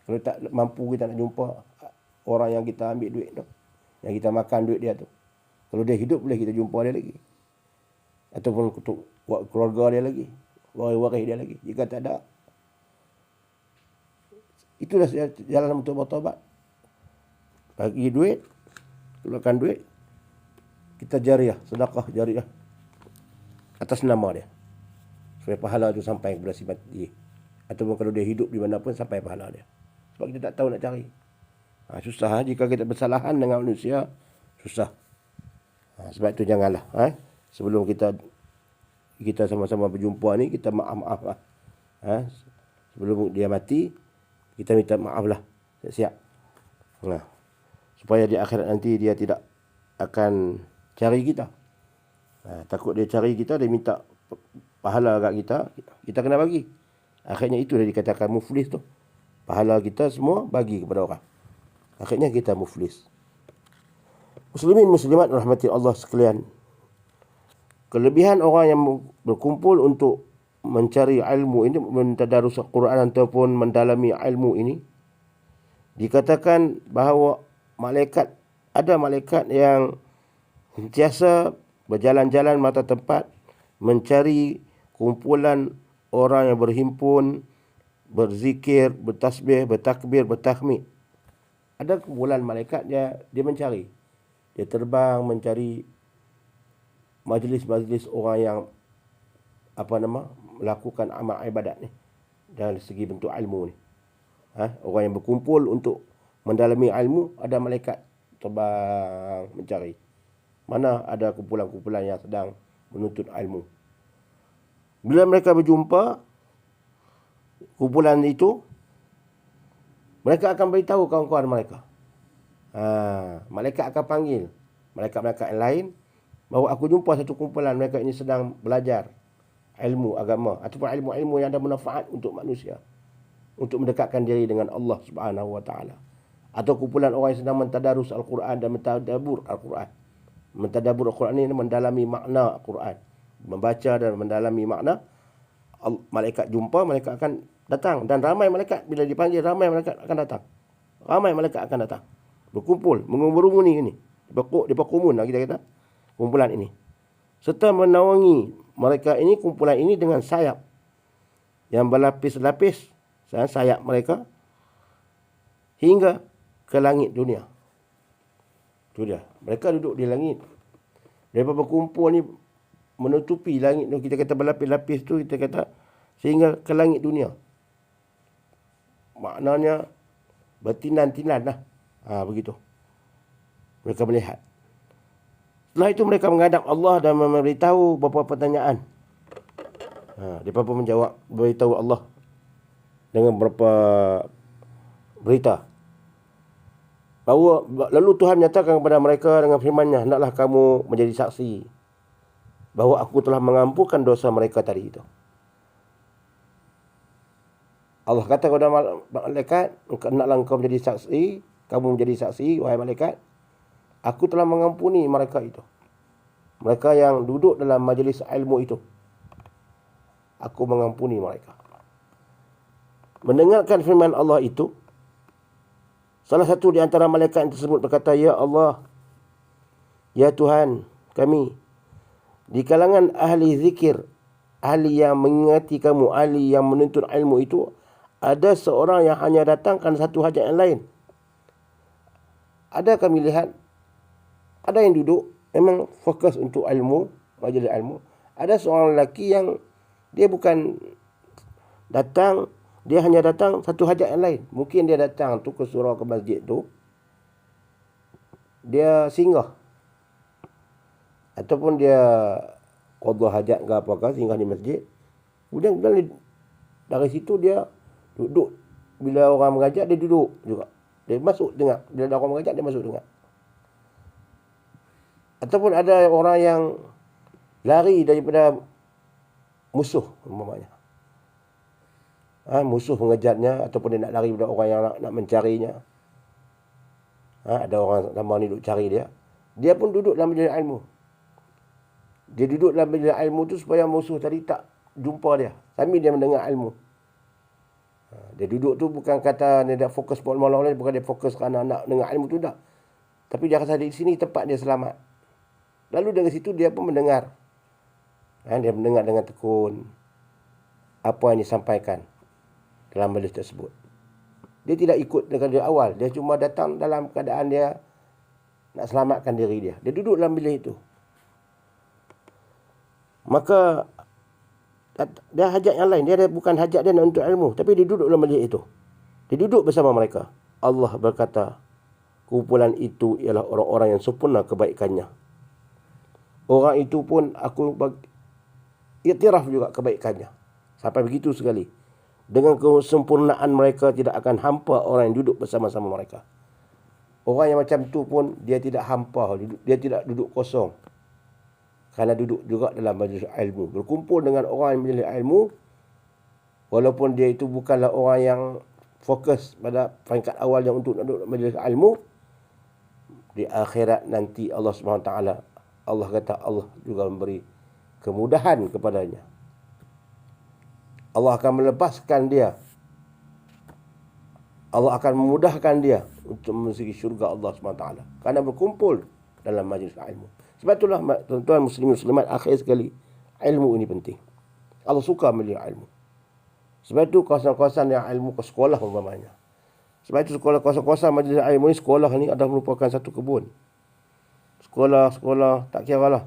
Speaker 1: Kalau tak mampu kita nak jumpa orang yang kita ambil duit tu, yang kita makan duit dia tu, kalau dia hidup boleh kita jumpa dia lagi. Ataupun untuk keluarga dia lagi, waris-waris dia lagi. Jika tak ada, itulah jalan untuk bertaubat. Bagi duit, keluarkan duit, kita jariah, sedekah jariah atas nama dia, supaya pahala itu sampai kepada si mati. Ataupun kalau dia hidup di mana pun, sampai pahala dia. Sebab kita tak tahu nak cari. Susah jika kita bersalahan dengan manusia, susah. Sebab itu janganlah sebelum kita sama-sama berjumpa ni, kita maaf-maaf lah. Sebelum dia mati, kita minta maaf lah, siap-siap. Supaya di akhirat nanti dia tidak akan cari kita. Takut dia cari kita, dia minta pahala kat kita, kita kena bagi. Akhirnya itu dia dikatakan muflis tu. Pahala kita semua bagi kepada orang. Akhirnya kita muflis. Muslimin muslimat rahmati Allah sekalian. Kelebihan orang yang berkumpul untuk mencari ilmu ini, mentadarus Al-Quran ataupun mendalami ilmu ini, dikatakan bahawa ada malaikat yang sentiasa berjalan-jalan mata tempat mencari kumpulan orang yang berhimpun, berzikir, bertasbih, bertakbir, bertahmid. Ada kumpulan malaikat dia mencari. Dia terbang mencari majlis-majlis orang yang melakukan amal ibadat ni, dari segi bentuk ilmu ni. Orang yang berkumpul untuk mendalami ilmu, ada malaikat terbang mencari mana ada kumpulan-kumpulan yang sedang menuntut ilmu. Bila mereka berjumpa kumpulan itu, mereka akan beritahu kawan-kawan mereka. Malaikat akan panggil malaikat-malaikat yang lain, bahawa aku jumpa satu kumpulan mereka ini sedang belajar ilmu agama ataupun ilmu-ilmu yang ada manfaat untuk manusia, untuk mendekatkan diri dengan Allah Subhanahu Wa Taala. Atau kumpulan orang yang sedang mentadarus Al-Quran dan mentadabur Al-Quran. Mentadabur Al-Quran ini mendalami makna Al-Quran, membaca dan mendalami makna. Malaikat jumpa, malaikat akan datang, dan ramai malaikat bila dipanggil, ramai malaikat akan datang. Ramai malaikat akan datang, berkumpul, berumuni ini, di berkumun kita kata, kumpulan ini, serta menaungi mereka ini, kumpulan ini dengan sayap yang berlapis-lapis, sayap mereka hingga ke langit dunia. Itu dia. Mereka duduk di langit. Mereka berkumpul ni menutupi langit tu, kita kata berlapis-lapis tu, kita kata sehingga ke langit dunia. Maknanya bertinan-tinan lah. Begitu. Mereka melihat. Setelah itu mereka menghadap Allah dan memberitahu beberapa pertanyaan. Mereka pun menjawab, beritahu Allah dengan beberapa berita. Lalu Tuhan menyatakan kepada mereka dengan firman-Nya, hendaklah kamu menjadi saksi bahawa aku telah mengampunkan dosa mereka tadi itu. Allah kata kepada malaikat, hendaklah engkau menjadi saksi, kamu menjadi saksi, wahai malaikat, aku telah mengampuni mereka itu. Mereka yang duduk dalam majlis ilmu itu, aku mengampuni mereka. mendengarkan firman Allah itu, salah satu di antara malaikat tersebut berkata, "Ya Allah, ya Tuhan kami, di kalangan ahli zikir, ahli yang mengingati kamu, ahli yang menuntut ilmu itu, ada seorang yang hanya datangkan satu hajat yang lain." Ada kami lihat, ada yang duduk memang fokus untuk ilmu, majlis ilmu. Ada seorang lelaki yang dia bukan datang, dia hanya datang satu hajat yang lain. Mungkin dia datang tu ke surau ke masjid tu, dia singgah. Ataupun dia qada hajat ke apakah, singgah di masjid. Kemudian dari situ dia duduk. Bila orang mengajak, dia duduk juga. Dia masuk dengar. Bila ada orang mengajak, dia masuk dengar. Ataupun ada orang yang lari daripada musuh umpamanya. Musuh mengejarnya, ataupun dia nak lari daripada orang yang nak mencarinya. Ada orang ramai ni duduk cari dia. Dia pun duduk dalam majlis ilmu. Dia duduk dalam majlis ilmu tu supaya musuh tadi tak jumpa dia, sambil dia mendengar ilmu. Dia duduk tu bukan kata dia dah fokus buat malam lain, bukan dia fokus kerana nak dengar ilmu tu dah. Tapi dia rasa di sini tempat dia selamat. Lalu dari situ dia pun mendengar. Dia mendengar dengan tekun apa yang disampaikan dalam majlis tersebut. Dia tidak ikut dari awal. Dia cuma datang dalam keadaan dia nak selamatkan diri dia. Dia duduk dalam bilik itu. Maka dia hajat yang lain. Dia bukan hajat dia nak untuk ilmu, tapi dia duduk dalam majlis itu. Dia duduk bersama mereka. Allah berkata, kumpulan itu ialah orang-orang yang sempurna kebaikannya. Orang itu pun aku iktiraf juga kebaikannya. Sampai begitu sekali. Dengan kesempurnaan mereka tidak akan hampa orang yang duduk bersama-sama mereka. Orang yang macam tu pun dia tidak hampa, dia tidak duduk kosong. Kerana duduk juga dalam majlis ilmu. Berkumpul dengan orang yang majlis ilmu, walaupun dia itu bukanlah orang yang fokus pada peringkat awal yang untuk duduk majlis ilmu, di akhirat nanti Allah SWT, Allah kata Allah juga memberi kemudahan kepadanya. Allah akan melepaskan dia. Allah akan memudahkan dia untuk memasuki syurga Allah SWT. Kerana berkumpul dalam majlis ilmu. Sebab itulah tuan-tuan muslimin-muslimat, akhir sekali, ilmu ini penting. Allah suka melihat ilmu. Sebab itu kawasan-kawasan yang ilmu ke sekolah umpamanya. Sebab itu sekolah, kawasan-kawasan majlis ilmu ni, sekolah ni adalah merupakan satu kebun. Sekolah, tak kira lah.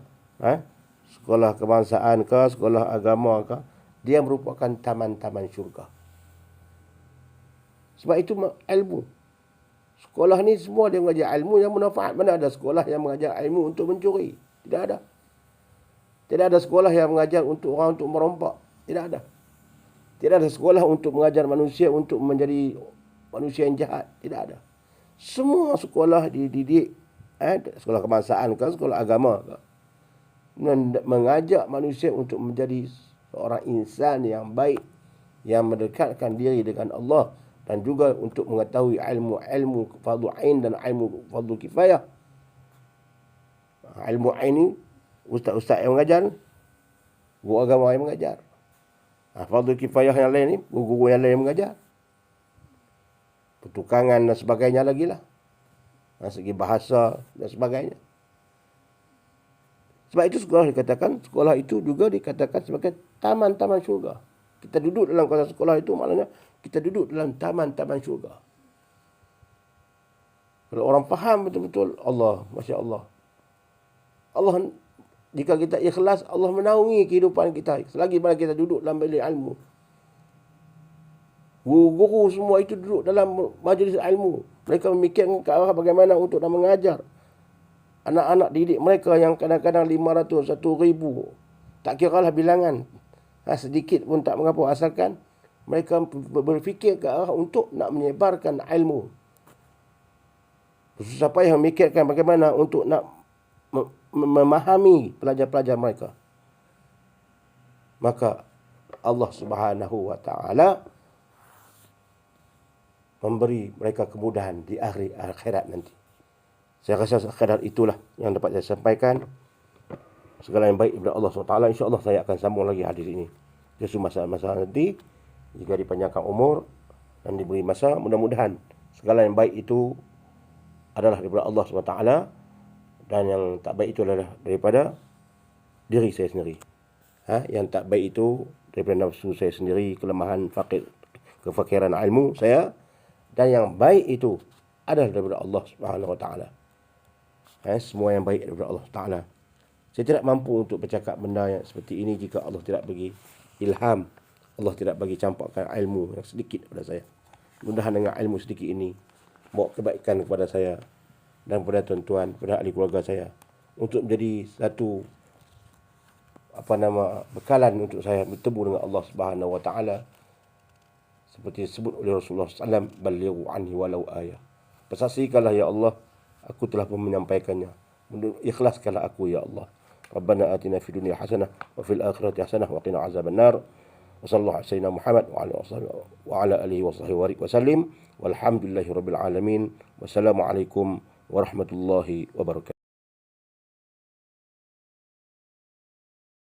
Speaker 1: Sekolah kebangsaan ke, sekolah agama ke, dia merupakan taman-taman syurga. Sebab itu ilmu. Sekolah ni semua dia mengajar ilmu yang bermanfaat. Mana ada sekolah yang mengajar ilmu untuk mencuri? Tidak ada. Tidak ada sekolah yang mengajar untuk orang untuk merompak. Tidak ada. Tidak ada sekolah untuk mengajar manusia untuk menjadi manusia yang jahat. Tidak ada. Semua sekolah dididik, sekolah kebangsaan ke, sekolah agama ke, mengajak manusia untuk menjadi seorang insan yang baik, yang mendekatkan diri dengan Allah, dan juga untuk mengetahui ilmu fardu ain dan ilmu fardu kifayah. Ilmu ain ni ustaz-ustaz yang mengajar, guru agama yang mengajar. Fardu kifayah yang lain ni guru-guru yang lain yang mengajar. Pertukangan dan sebagainya lagi lah. Segi bahasa dan sebagainya. Sebab itu sekolah itu juga dikatakan sebagai taman-taman syurga. Kita duduk dalam kawasan sekolah itu, maknanya kita duduk dalam taman-taman syurga. Kalau orang faham betul-betul, Allah, Masya Allah. Allah, jika kita ikhlas, Allah menaungi kehidupan kita. Selagi mana kita duduk dalam bilik ilmu. Guru-guru semua itu duduk dalam majlis ilmu. Mereka memikirkan ke arah bagaimana untuk nak mengajar anak-anak didik mereka yang kadang-kadang 500, 1,000. Tak kiralah bilangan. Sedikit pun tak mengapa, asalkan mereka berfikir ke arah untuk nak menyebarkan ilmu. Susah payah memikirkan bagaimana untuk nak memahami pelajar-pelajar mereka. Maka Allah Subhanahu wa taala memberi mereka kemudahan di akhirat nanti. Saya rasa sekadar itulah yang dapat saya sampaikan. Segala yang baik daripada Allah SWT. InsyaAllah saya akan sambung lagi hadis ini. Justru masalah-masalah nanti, jika dipanjangkan umur, dan diberi masa. Mudah-mudahan segala yang baik itu adalah daripada Allah SWT, dan yang tak baik itu adalah daripada diri saya sendiri. Yang tak baik itu daripada nafsu saya sendiri, kelemahan, kefakiran ilmu saya, dan yang baik itu adalah daripada Allah Subhanahu Wa Taala. Semua yang baik daripada Allah Taala. Saya tidak mampu untuk bercakap benda yang seperti ini jika Allah tidak bagi ilham, Allah tidak bagi campakkan ilmu yang sedikit kepada saya. Mudah-mudahan dengan ilmu sedikit ini bawa kebaikan kepada saya dan kepada tuan-tuan, kepada ahli keluarga saya, untuk menjadi satu bekalan untuk saya bertemu dengan Allah Subhanahu Wa Taala, seperti disebut oleh Rasulullah SAW, balighu anni walau ayah. Persaksikanlah ya Allah, aku telah pun menyampaikannya. Ikhlaskanlah aku ya Allah. Rabbana atina fid dunya hasanah wa fil akhirati hasanah wa qina azabannar. Wa sallallahu alaihi wasallam Muhammad wa ala alihi wa sahbihi wa sallim. Walhamdulillahirabbil alamin. Wassalamu alaikum warahmatullahi wabarakatuh.